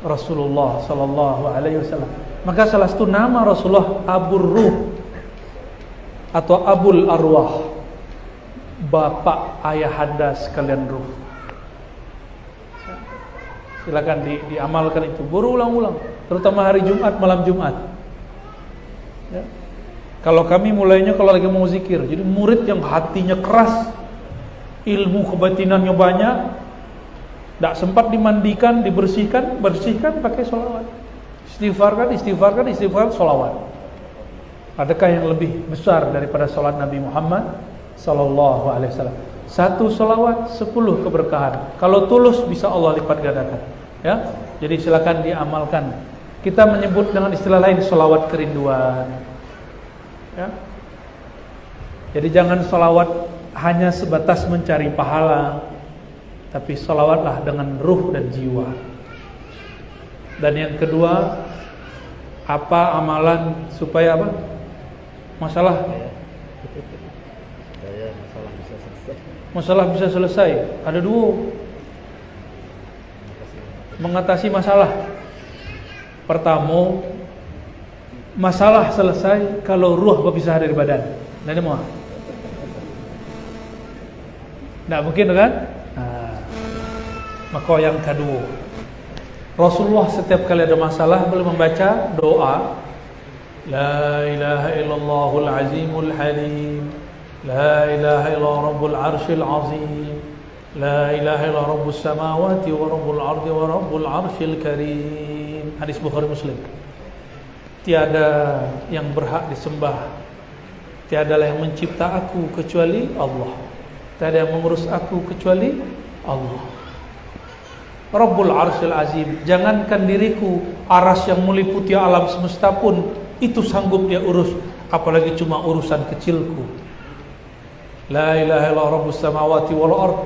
Rasulullah sallallahu alaihi wasallam. Maka salah satu nama Rasulullah Abur Ruh atau Abul Arwah. bapak ayahanda sekalian ruh. Silakan diamalkan itu berulang-ulang, terutama hari Jumat, malam Jumat. Ya. Kalau kami mulainya kalau lagi mau zikir, jadi murid yang hatinya keras, ilmu kebatinannya banyak, tidak sempat dimandikan, bersihkan pakai sholawat. Istighfar, sholawat. Adakah yang lebih besar daripada sholat Nabi Muhammad sallallahu alaihi wasallam? 1 sholawat 10 keberkahan. Kalau tulus bisa Allah lipat gandakan. Ya, jadi silakan diamalkan. Kita menyebut dengan istilah lain sholawat kerinduan. Ya. Jadi jangan sholawat hanya sebatas mencari pahala, tapi sholawatlah dengan ruh dan jiwa. Dan yang kedua, apa amalan supaya apa? Masalah bisa selesai. Ada 2. Mengatasi masalah. Pertama, masalah selesai kalau ruh berpisah dari badan. Nah, ini mau? Tidak mungkin kan? Maka yang kedua, Rasulullah setiap kali ada masalah beliau membaca doa, La ilaha illallahul azimul halim, La ilaha illallah rabbul arshil azim, La ilaha illallah rabbus samawati wa rabbul ardi wa rabbul arshil karim. Hadis Bukhari Muslim. Tiada yang berhak disembah, tiadalah yang mencipta aku kecuali Allah, tiada yang mengurus aku kecuali Allah. Rabbul arshil azim, jangankan diriku, aras yang meliputi alam semesta pun itu sanggup dia urus, apalagi cuma urusan kecilku. La ilaha illallah rabbus samawati wal ard,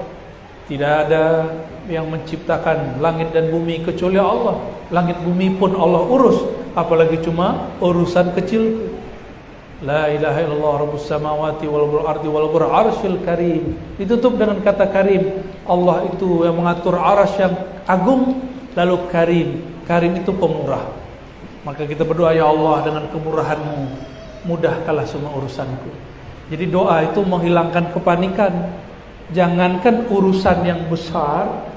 tidak ada yang menciptakan langit dan bumi kecuali Allah. Langit bumi pun Allah urus, apalagi cuma urusan kecilku. La ilaha illallah rabbus samawati wal ardi wal arsyil karim. Ditutup dengan kata karim. Allah itu yang mengatur arasy yang agung, lalu karim. Karim itu pemurah. Maka kita berdoa, ya Allah, dengan kemurahan-Mu mudahkanlah semua urusanku. Jadi doa itu menghilangkan kepanikan. Jangankan urusan yang besar,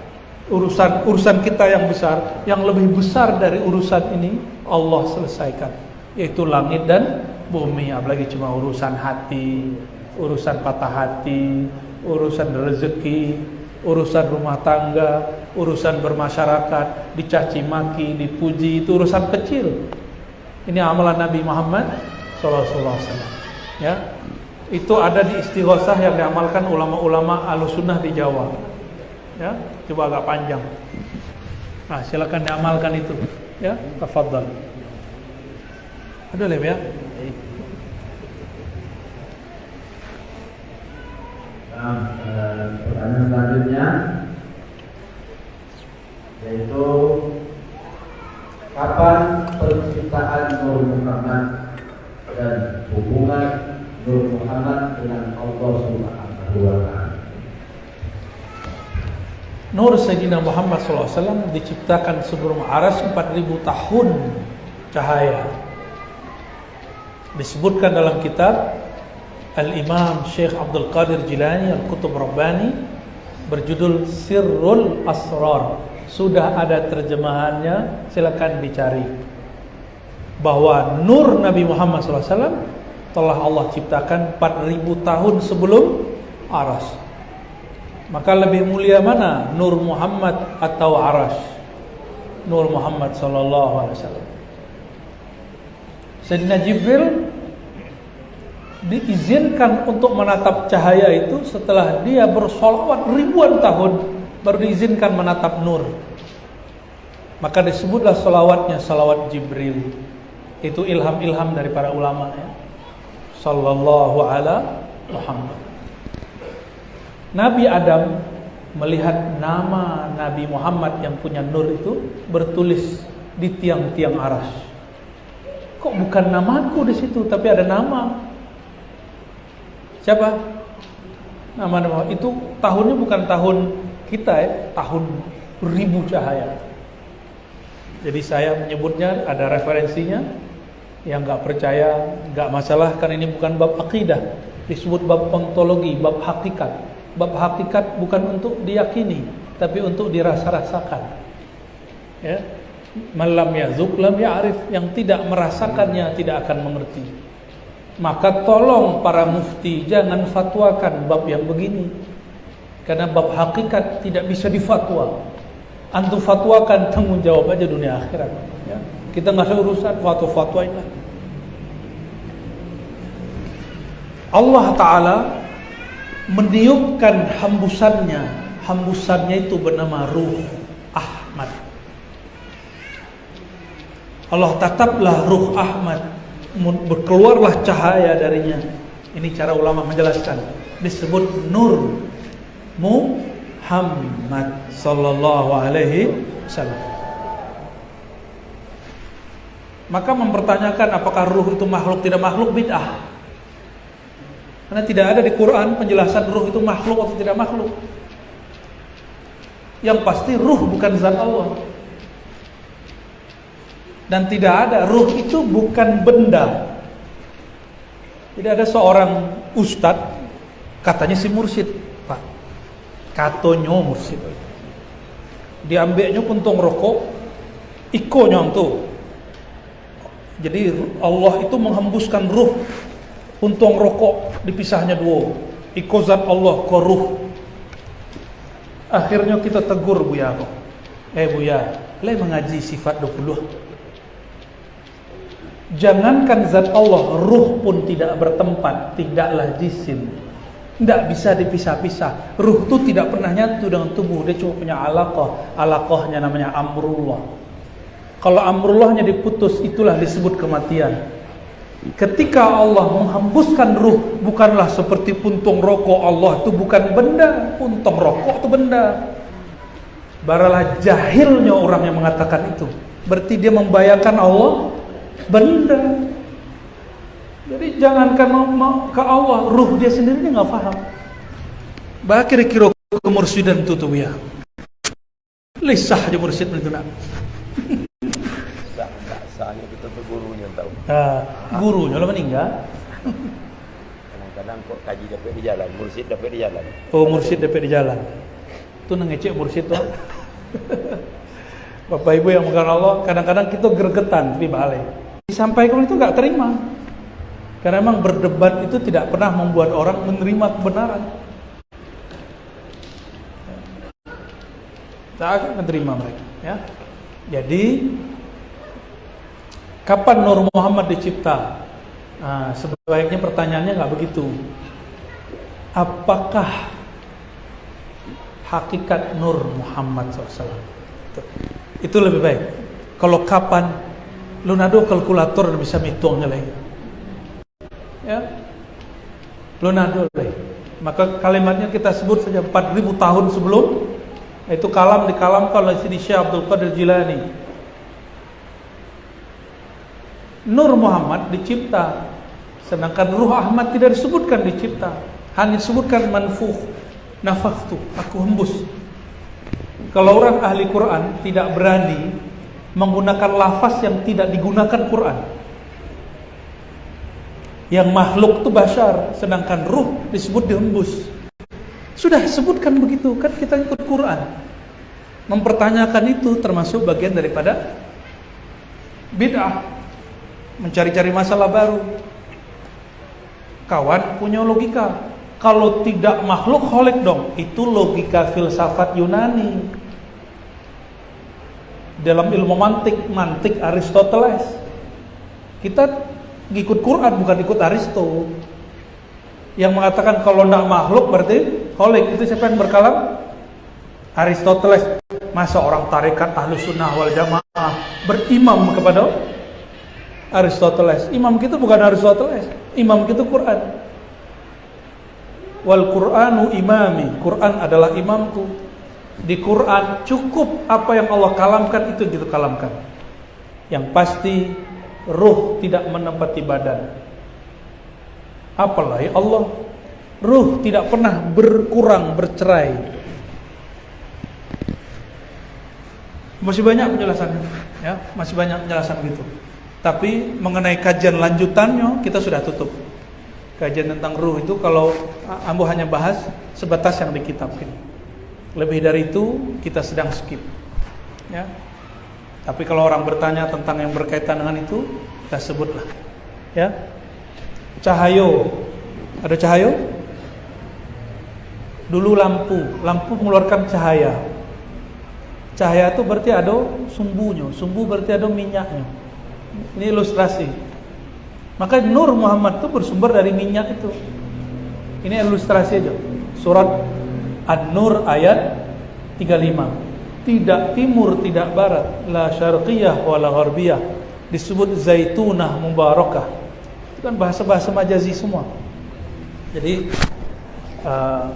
urusan kita yang besar, yang lebih besar dari urusan ini Allah selesaikan, yaitu langit dan bumi. Apalagi cuma urusan hati, urusan patah hati, urusan rezeki, urusan rumah tangga, urusan bermasyarakat, dicaci maki, dipuji, itu urusan kecil. Ini amalan Nabi Muhammad SAW. Ya, itu ada di istighosah yang diamalkan ulama-ulama Ahlussunnah di Jawa. Ya, coba agak panjang. Nah, silakan diamalkan itu. Ya, tafadhal. Ada lem ya? Pertanyaan selanjutnya yaitu kapan penciptaan Nur Muhammad dan hubungan Nur Muhammad dengan Allah Subhanahu wa Ta'ala? Nur Sayyidina Muhammad SAW diciptakan sebelum aras 4000 tahun cahaya. Disebutkan dalam kitab Al-Imam Syekh Abdul Qadir Jilani Al-Qutub Rabbani berjudul Sirrul Asrar. Sudah ada terjemahannya, silakan dicari. Bahwa nur Nabi Muhammad SAW telah Allah ciptakan 4000 tahun sebelum aras. Maka lebih mulia mana, Nur Muhammad atau aras? Nur Muhammad SAW. Sayyidina Jibril diizinkan untuk menatap cahaya itu setelah dia bersolawat ribuan tahun, baru diizinkan menatap nur. Maka disebutlah solawatnya salawat Jibril. Itu ilham-ilham dari para ulama ya. Sallallahu ala Muhammad. Nabi Adam melihat nama Nabi Muhammad yang punya nur itu bertulis di tiang-tiang aras. Kok bukan namaku di situ, tapi ada nama. Siapa? Nama-nama itu tahunnya bukan tahun kita ya, tahun 1000 cahaya. Jadi saya menyebutnya ada referensinya. Yang nggak percaya nggak masalah, kan ini bukan bab akidah. Disebut bab ontologi, bab hakikat. Bab hakikat bukan untuk diyakini, tapi untuk dirasa-rasakan. Ya. Malam yazuk lam ya'rif, yang tidak merasakannya tidak akan mengerti. Maka tolong para mufti jangan fatwakan bab yang begini, karena bab hakikat tidak bisa difatwa. Antum fatwakan, tanggung jawab aja dunia akhirat. Ya. Kita nggak ada urusan fatwa-fatwa ini. Allah Ta'ala meniupkan hembusannya itu bernama Ruh Ahmad. Allah tataplah Ruh Ahmad, berkeluarlah cahaya darinya. Ini cara ulama menjelaskan, disebut Nur Muhammad sallallahu alaihi wasallam. Maka mempertanyakan apakah ruh itu makhluk tidak makhluk, bid'ah. Karena tidak ada di Quran penjelasan ruh itu makhluk atau tidak makhluk. Yang pasti ruh bukan zat Allah. Dan tidak ada, ruh itu bukan benda. Tidak ada seorang ustadz, katanya si mursyid, Pak, katonyo mursyid, diambilnya puntung rokok, ikonya tuh. Jadi Allah itu menghembuskan ruh, puntung rokok dipisahnya dua, iko zat Allah ko ruh. Akhirnya kita tegur Buya kok, Buya, le mengaji sifat 20. Jangankan zat Allah, ruh pun tidak bertempat, tidaklah jisim, tidak bisa dipisah-pisah. Ruh itu tidak pernah nyatu dengan tubuh, dia cuma punya alaqahnya namanya amrullah. Kalau amrullahnya diputus, itulah disebut kematian. Ketika Allah menghembuskan ruh, bukanlah seperti puntung rokok. Allah itu bukan benda, puntung rokok itu benda. Baralah jahilnya orang yang mengatakan itu, berarti dia membayangkan Allah benda. Jadi jangankan ke Allah, ruh dia sendiri dia nggak paham. Bah kira-kira kemursidan itu tuh ya, lisah aja mursid itu nak. Sahnya kita tuh gurunya tahu. Gurunya lah meninggal. Kadang-kadang kok kaji dapat di jalan, mursid dapat di jalan. Oh, mursid dapat di jalan. Itu ngecek mursid tuh. Bapak Ibu yang mengenal Allah, kadang-kadang kita gregetan di balai. Disampaikan itu nggak terima. Karena memang berdebat itu tidak pernah membuat orang menerima kebenaran. Tak akan menerima mereka. Ya. Jadi kapan Nur Muhammad dicipta? Sebaiknya pertanyaannya nggak begitu. Apakah hakikat Nur Muhammad SAW? Itu lebih baik. Kalau kapan, lu nado kalkulator bisa hitungnya lagi. Ya, lu nado lagi. Maka kalimatnya kita sebut saja 4000 tahun sebelum. Itu kalam dikalamkan oleh Sidi Syekh Abdul Qadir Jilani. Nur Muhammad dicipta, sedangkan Ruh Ahmad tidak disebutkan dicipta, hanya disebutkan manfukh, nafakhtu, aku hembus. Kalau orang ahli Quran tidak berani menggunakan lafaz yang tidak digunakan Quran. Yang makhluk itu bashar, sedangkan ruh disebut dihembus. Sudah sebutkan begitu, kan kita ikut Quran. Mempertanyakan itu termasuk bagian daripada bid'ah, mencari-cari masalah baru. Kawan punya logika, kalau tidak makhluk kholik dong, itu logika filsafat Yunani. Dalam ilmu mantik Aristoteles. Kita ngikut Quran bukan ikut Aristo. Yang mengatakan kalau tidak makhluk berarti kholik. Itu siapa yang berkalam? Aristoteles. Masa orang tarekat Ahlus Sunnah wal Jamaah berimam kepada Aristoteles? Imam kita bukan Aristoteles, imam kita Quran. Wal Qur'anu imami, Quran adalah imamku. Di Quran cukup apa yang Allah kalamkan, itu kita kalamkan. Yang pasti ruh tidak menempati badan. Apalagi Allah, ruh tidak pernah berkurang, bercerai. Masih banyak penjelasannya, ya, masih banyak penjelasan gitu. Tapi mengenai kajian lanjutannya kita sudah tutup. Kajian tentang ruh itu kalau ambo hanya bahas sebatas yang di kitab ini. Lebih dari itu kita sedang skip. Ya. Tapi kalau orang bertanya tentang yang berkaitan dengan itu, kita sebutlah. Ya. Cahayo. Ada cahayo? Dulu lampu mengeluarkan cahaya. Cahaya itu berarti ada sumbunya. Sumbu berarti ada minyaknya. Ini ilustrasi. Maka Nur Muhammad itu bersumber dari minyak itu. Ini ilustrasi aja. Surat An-Nur ayat 35. Tidak timur, tidak barat, la syarqiyah wala gharbiyah. Disebut zaitunah mubarakah. Itu kan bahasa-bahasa majazi semua. Jadi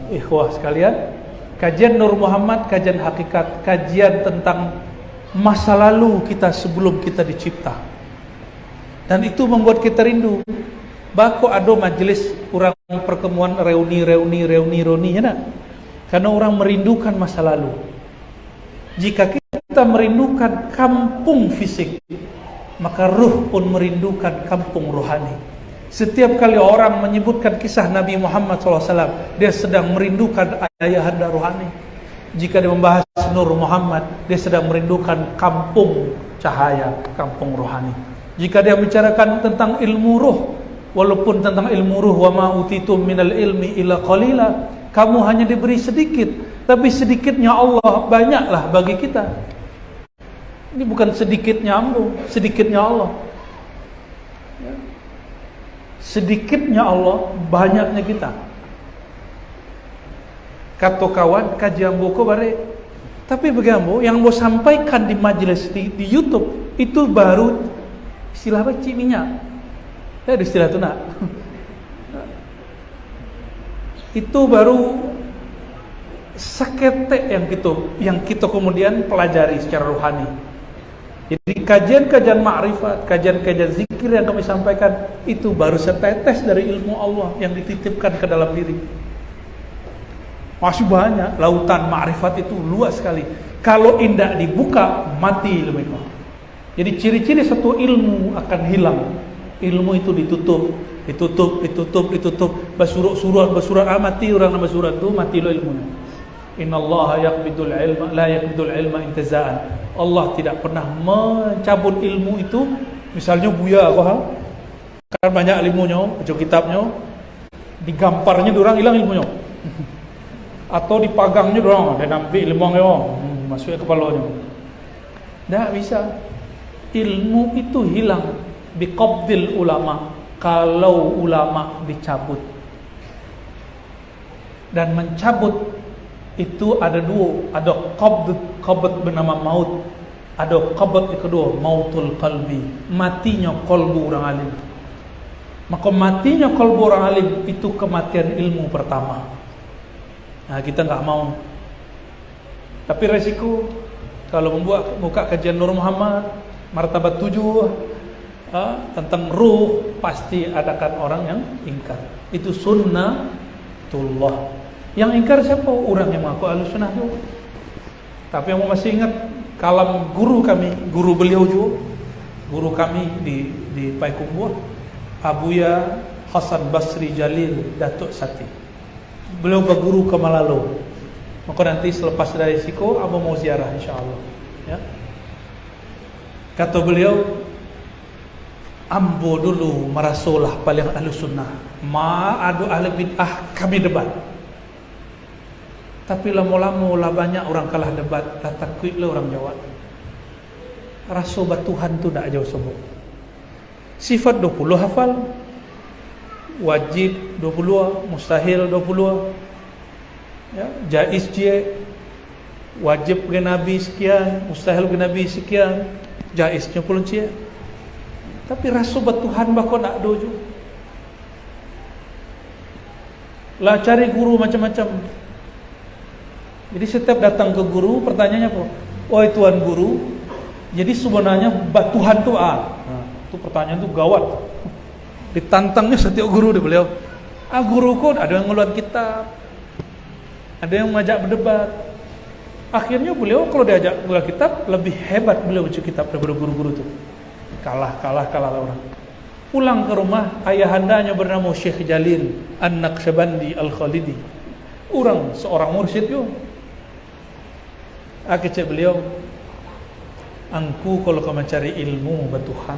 ikhwah sekalian, kajian Nur Muhammad, kajian hakikat, kajian tentang masa lalu kita sebelum kita dicipta. Dan itu membuat kita rindu. Bako ada majelis orang pertemuan reuni ya nak? Karena orang merindukan masa lalu. Jika kita merindukan kampung fisik, maka ruh pun merindukan kampung rohani. Setiap kali orang menyebutkan kisah Nabi Muhammad SAW, dia sedang merindukan ayahanda rohani. Jika dia membahas Nur Muhammad, dia sedang merindukan kampung cahaya, kampung rohani. Jika dia bicarakan tentang ilmu ruh, walaupun tentang ilmu ruh, wa ma utitum minal ilmi illa qalila, kamu hanya diberi sedikit, tapi sedikitnya Allah banyaklah bagi kita. Ini bukan sedikitnya ambo, sedikitnya Allah. Sedikitnya Allah, banyaknya kita. Kata kawan, kajian boko bare. Tapi bagaimana yang mau sampaikan di majelis di YouTube itu baru istilah apa? Cik minyak. Ada istilah itu nak. Itu baru seketek yang kita kemudian pelajari secara rohani. Jadi kajian-kajian ma'rifat, kajian-kajian zikir yang kami sampaikan itu baru setetes dari ilmu Allah yang dititipkan ke dalam diri. Masih banyak, lautan ma'rifat itu luas sekali. Kalau indah dibuka, mati lebih kurang. Jadi ciri-ciri satu ilmu akan hilang. Ilmu itu ditutup. Basurat mati orang nama surat itu mati lo ilmunya. Innallaha yaqbidul ilma la yaqbidul ilma intiza'an. Allah tidak pernah mencabut ilmu itu. Misalnya buya kan banyak ilmunya, baca kitabnya, digamparnya orang hilang ilmunya. Atau dipagangnya orang dan ambil ilmunya masuk ke kepalanya. Tak bisa. Ilmu itu hilang biqabdil ulama kalau ulama dicabut. Dan mencabut itu ada dua, ada qabd bernama maut, ada qabd yang kedua mautul qalbi, matinya qalbu orang alim. Maka matinya qalbu orang alim itu kematian ilmu pertama. Nah, kita enggak mau. Tapi resiko kalau membuka kajian Nur Muhammad martabat 7 tentang ruh, pasti adakan orang yang ingkar. Itu sunnatullah. Yang ingkar siapa? Orang yang mengaku Ahlussunnah itu. Tapi yang masih ingat kalam guru kami, guru beliau juga, guru kami di Payakumbuh, Abuya Hasan Basri Jalil Datuk Sati. Beliau berguru ke Malalo. Maka nanti selepas dari Siko, Abu mau ziarah insyaallah. Ya. Kata beliau, ambo dulu merasalah paling Ahlussunnah. Adu ahli bid'ah kami debat. Tapi lama-lama lah banyak orang kalah debat, lah takut lah orang jawab. Rasa batuhan tu tak jauh sebut. Sifat 20 hafal, wajib 20, mustahil 20, ya, jaiz je, wajib ke Nabi sekian, mustahil ke Nabi sekian, jaiznya pun je. Tapi rasa batuhan bako nak doju. Lah cari guru macam-macam. Jadi setiap datang ke guru, pertanyaannya apa? Oh tuan guru, jadi sebenarnya batuhan tu itu pertanyaan tu gawat. Ditantangnya setiap guru dia beliau. Guruku ada yang ngeluarin kitab, ada yang mengajak berdebat. Akhirnya beliau kalau diajak ngeluarin kitab lebih hebat beliau baca kitab daripada guru-guru tu. Kalah orang. Pulang ke rumah, ayahandanya bernama Syekh Jalil An-Naqsyabandi Al-Khalidi. Orang seorang mursyid yo. Aku cek beliau, angku kalau kau mencari ilmu bertuhan,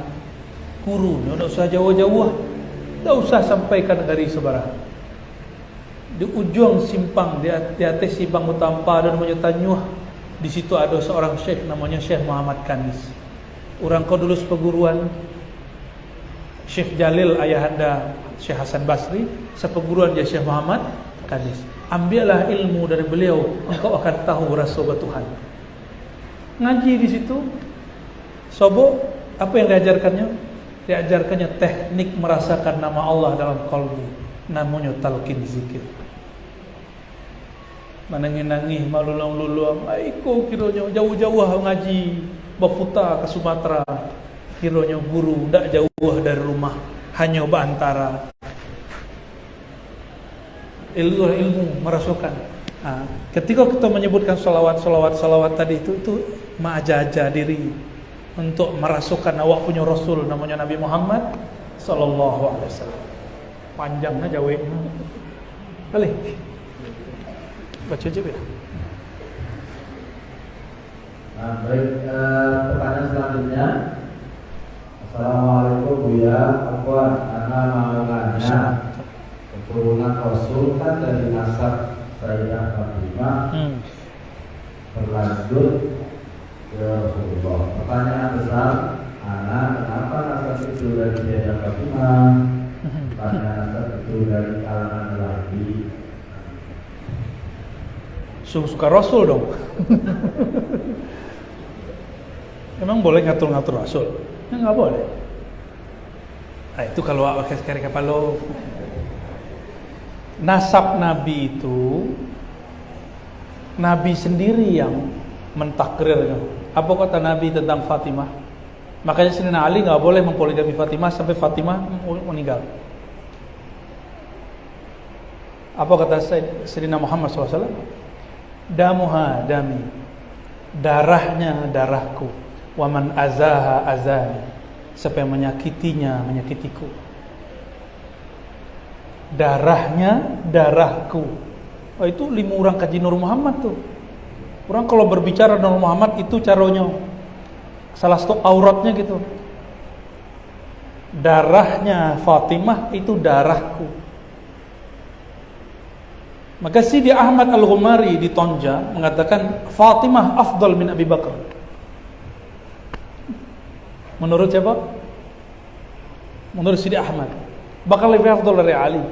kurunya tidak usah jauh-jauh, tidak usah sampaikan dari sebarang. Di ujung simpang, di atas simpang Utampa dan Tanyuh, di situ ada seorang syekh namanya Syekh Muhammad Kanis. Orang kau dulu sepeguruan Syekh Jalil ayahanda Syekh Hasan Basri, sepeguruan dia Syekh Muhammad Kanis. Ambillah ilmu dari beliau, engkau akan tahu rasa Tuhan. Ngaji di situ, sobo, apa yang diajarkannya? Diajarkannya teknik merasakan nama Allah dalam qalbi, namanya talqin zikir. Manangin-nangih, malulung-lulung, aiko kiranya jauh-jauh ngaji, baputa ke Sumatera, kiranya guru ndak jauh dari rumah, hanya berantara. Ilmu merasukan. Ketika kita menyebutkan salawat tadi itu ma'ajaja diri untuk merasukan awak punya Rasul namanya Nabi Muhammad sallallahu alaihi wasallam. Panjangnya jauh. Boleh. Baca aja ya. Baik, pertanyaan selanjutnya. Assalamualaikum Buya, Afwan, anak mau nanya. Keturunan Rasul kan dari nasab Sayyidah Fatimah berlanjut ke Rasulullah. Pertanyaan besar, anak kenapa nasab itu dari Sayyidah Fatimah? Pertanyaan nasab itu dari kalangan lelaki. Suka Rasul dong. Emang boleh ngatur-ngatur Rasul? Ya, nggak boleh. Nah, itu kalau awak sekali kapalo. Nasab Nabi itu Nabi sendiri yang mentakrirnya. Apa kata Nabi tentang Fatimah? Makanya Sayyidina Ali nggak boleh mempoligami Fatimah sampai Fatimah meninggal. Apa kata Sayyidina Muhammad SAW? Damuha dami, darahnya darahku, waman azaha azani, siapa yang menyakitinya menyakitiku. Darahnya darahku. Oh, itu 5 orang kaji Nur Muhammad tuh. Orang kalau berbicara Nur Muhammad itu caranya salah satu auratnya gitu. Darahnya Fatimah itu darahku. Maka Sidi Ahmad Al-Ghumari di Tonja mengatakan Fatimah afdal min Abi Bakar. Menurut siapa? Menurut Sidi Ahmad. Bakal lebih afdal dari Ali.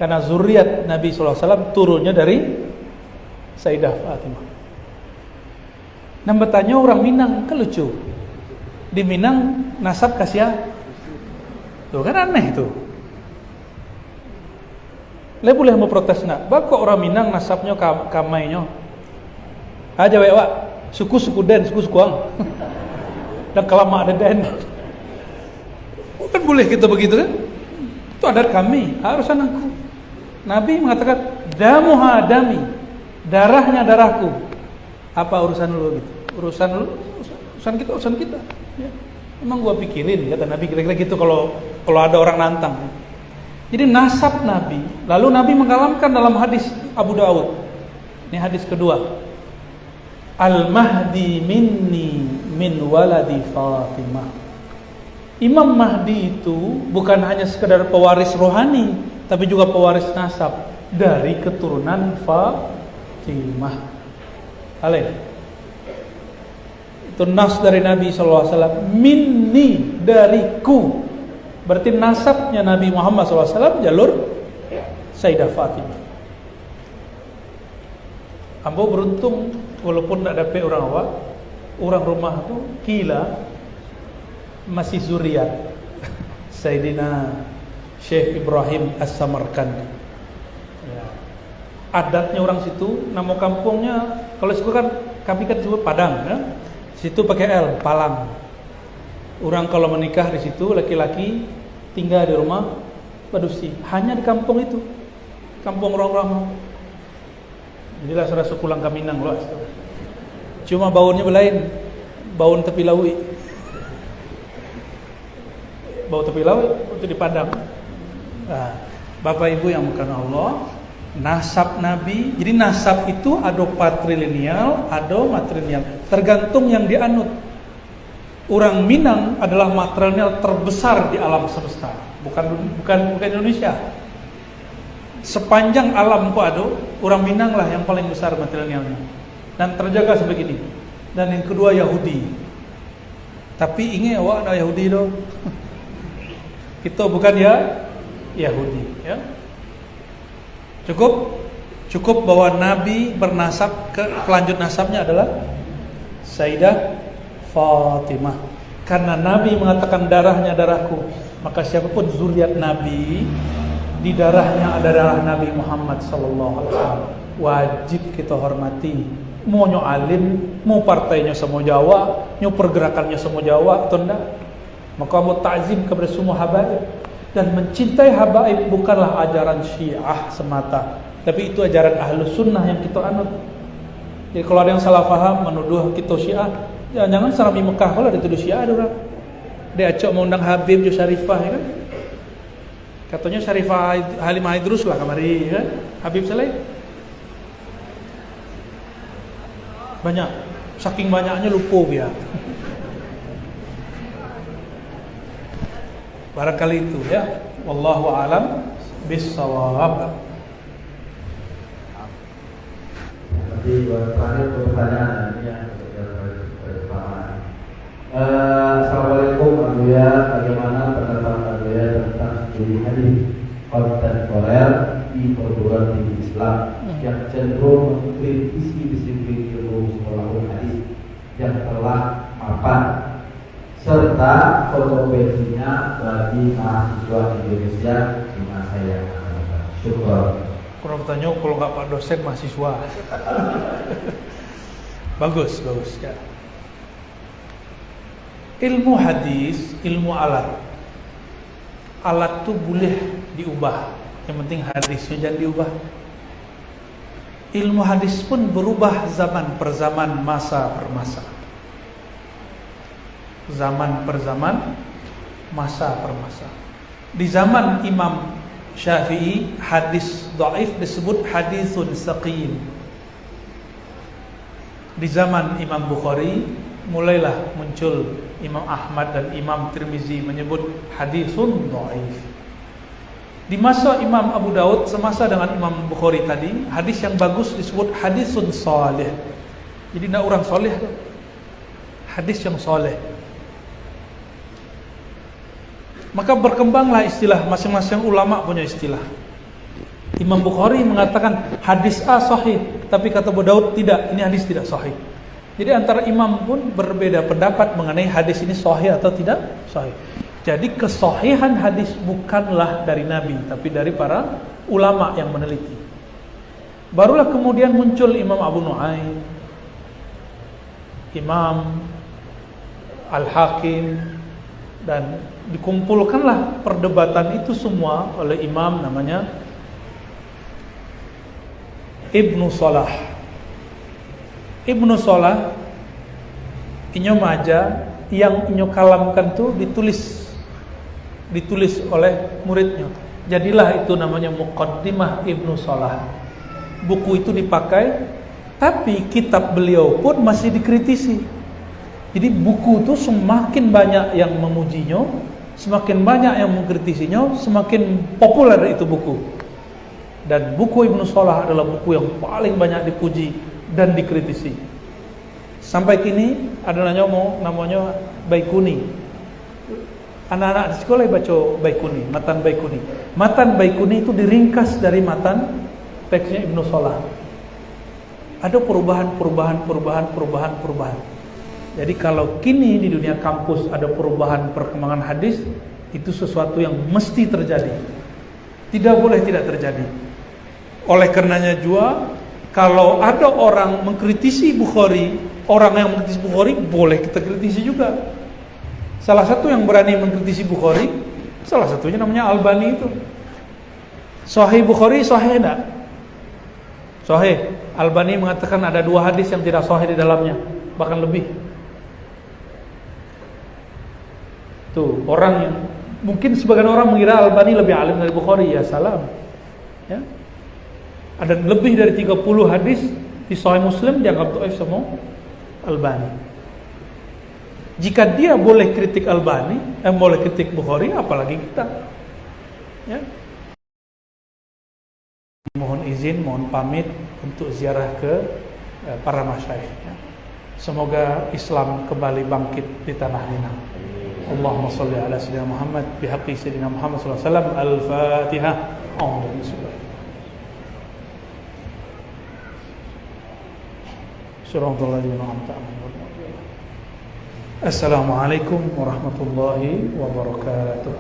Karena zuriat Nabi SAW turunnya dari Sayyidah Fatimah. Nah, bertanya orang Minang, kan lucu. Di Minang nasab kasih tuh kan aneh tuh. Le boleh mau protes nak. Bako orang Minang nasabnya kamainya. Aja wak, suku-suku den, suku-suku ang. Dan kelama ada den. Kan boleh kita begitu kan? Itu adat kami, harus anakku. Nabi mengatakan damuha dami, darahnya darahku. Apa urusan lu gitu? Urusan kita. Ya. Emang gua pikirin kata Nabi kira-kira gitu kalau ada orang nantang. Jadi nasab Nabi, lalu Nabi mengalamkan dalam hadis Abu Dawud. Ini hadis kedua. Al-Mahdi minni min waladi Fatimah. Imam Mahdi itu bukan hanya sekedar pewaris rohani, tapi juga pewaris nasab dari keturunan Fatimah. Alaih. Itu nas dari Nabi SAW. Minni, dariku. Berarti nasabnya Nabi Muhammad SAW jalur Sayyidah Fatimah. Ambo beruntung walaupun tidak dapat orang rumah itu gila masih zuriat Sayyidina Syekh Ibrahim As-Samarkandi. Ya. Adatnya orang situ, nama kampungnya kalau situ kan kami kan disebut Padang, ya. Situ pakai L, Palang. Orang kalau menikah di situ laki-laki tinggal di rumah Badusi, hanya di kampung itu, kampung orang-orang. Inilah serasa pulang ke Minang loh. Cuma baunnya belain, baun tepi lawi. bau tepi laut itu di Padang. Nah, Bapak Ibu yang bukan Allah, nasab Nabi. Jadi nasab itu ada patrilineal, ada matrilineal. Tergantung yang dianut. Orang Minang adalah matrilineal terbesar di alam semesta. Bukan Indonesia. Sepanjang alam kok ada, orang Minang lah yang paling besar matrilinealnya. Dan terjaga sebegini. Dan yang kedua Yahudi. Tapi ingat awak ada Yahudi dong. Kita bukan ya Yahudi, ya. Cukup bahwa Nabi bernasab, pelanjut nasabnya adalah Sayyidah Fatimah. Karena Nabi mengatakan darahnya darahku, maka siapapun zuriat Nabi, di darahnya ada darah Nabi Muhammad sallallahu alaihi wasallam. Wajib kita hormati. Mau nyo alim, mau partainya semua Jawa, nyo pergerakannya semua Jawa atau enggak. Maka mau takzim kepada semua habaib. Dan mencintai habaib bukanlah ajaran Syiah semata, tapi itu ajaran Ahlus Sunnah yang kita anut. Jadi kalau ada yang salah faham menuduh kita Syiah, jangan Sarami Mekah kalau dituduh Syiah ada orang. Dia acok mau undang Habib Jo Syarifah, ya kan? Katanya Syarifah Halimah Idrus lah kemari, ya kan? Habib Saleh. Banyak, saking banyaknya lupa ya. Barangkali itu ya. Wallahu a'lam bis-shawab. Jadi terakhir pertanyaan ini yang pertama. Assalamualaikum Abuya, bagaimana pendapat Abuya tentang studi hadis kontemporer di perguruan tinggi Islam yang cenderung mengkritisi disiplin ilmu sekolah hadis yang telah mapan serta konsekuensinya bagi mahasiswa Indonesia di masa yang akan datang. Syukur. Kurang bertanya kalau nggak Pak dosen mahasiswa. bagus ya. Ilmu hadis, ilmu alat. Alat tuh boleh diubah. Yang penting hadisnya jangan diubah. Ilmu hadis pun berubah zaman per zaman, masa per masa. Zaman per zaman, masa per masa. Di zaman Imam Syafi'i, hadis dhaif disebut hadisun saqim. Di zaman Imam Bukhari, mulailah muncul Imam Ahmad dan Imam Tirmizi menyebut hadisun dhaif. Di masa Imam Abu Daud semasa dengan Imam Bukhari tadi, hadis yang bagus disebut hadisun salih. Jadi nak orang soleh tu, hadis yang soleh. Maka berkembanglah istilah, masing-masing ulama punya istilah. Imam Bukhari mengatakan hadis A sahih, tapi kata Abu Daud tidak, ini hadis tidak sahih. Jadi antara imam pun berbeda pendapat mengenai hadis ini sahih atau tidak sahih. Jadi kesahihan hadis bukanlah dari Nabi, tapi dari para ulama yang meneliti. Barulah kemudian muncul Imam Abu Nu'aim, Imam Al-Hakim, dan dikumpulkanlah perdebatan itu semua oleh imam namanya Ibnu Salah. Ibnu Salah inyo maja yang inyo kalamkan tuh ditulis oleh muridnya. Jadilah itu namanya Muqaddimah Ibnu Salah. Buku itu dipakai, tapi kitab beliau pun masih dikritisi. Jadi buku itu semakin banyak yang memujinya, semakin banyak yang mengkritisinya, semakin populer itu buku. Dan buku Ibnu Salah adalah buku yang paling banyak dipuji dan dikritisi. Sampai kini ada namanya Baikuni. Anak-anak di sekolah baca Baikuni, Matan Baikuni. Matan Baikuni itu diringkas dari matan teksnya Ibnu Salah. Ada perubahan. Jadi kalau kini di dunia kampus ada perubahan perkembangan hadis, itu sesuatu yang mesti terjadi. Tidak boleh tidak terjadi. Oleh karenanya juga, kalau ada orang mengkritisi Bukhari, orang yang mengkritisi Bukhari boleh kita kritisi juga. Salah satu yang berani mengkritisi Bukhari, salah satunya namanya Albani itu. Sahih Bukhari sahih enggak? Sahih. Albani mengatakan ada 2 hadis yang tidak sahih di dalamnya, bahkan lebih. Tuh, orang yang Mungkin sebagian orang mengira Albani lebih alim dari Bukhari. Ya salam. Ya. Ada lebih dari 30 hadis di Sahih Muslim dianggap dhaif sama Albani. Jika dia boleh kritik Albani, boleh kritik Bukhari, apalagi kita. Ya. Mohon izin, mohon pamit untuk ziarah ke para masyayikh. Ya. Semoga Islam kembali bangkit di tanah Minang. Allahumma salli ala sayyidina Muhammad bihaqqi sayyidina Muhammad sallallahu alaihi wasallam. Al-Fatihah. Assalamualaikum warahmatullahi wabarakatuh.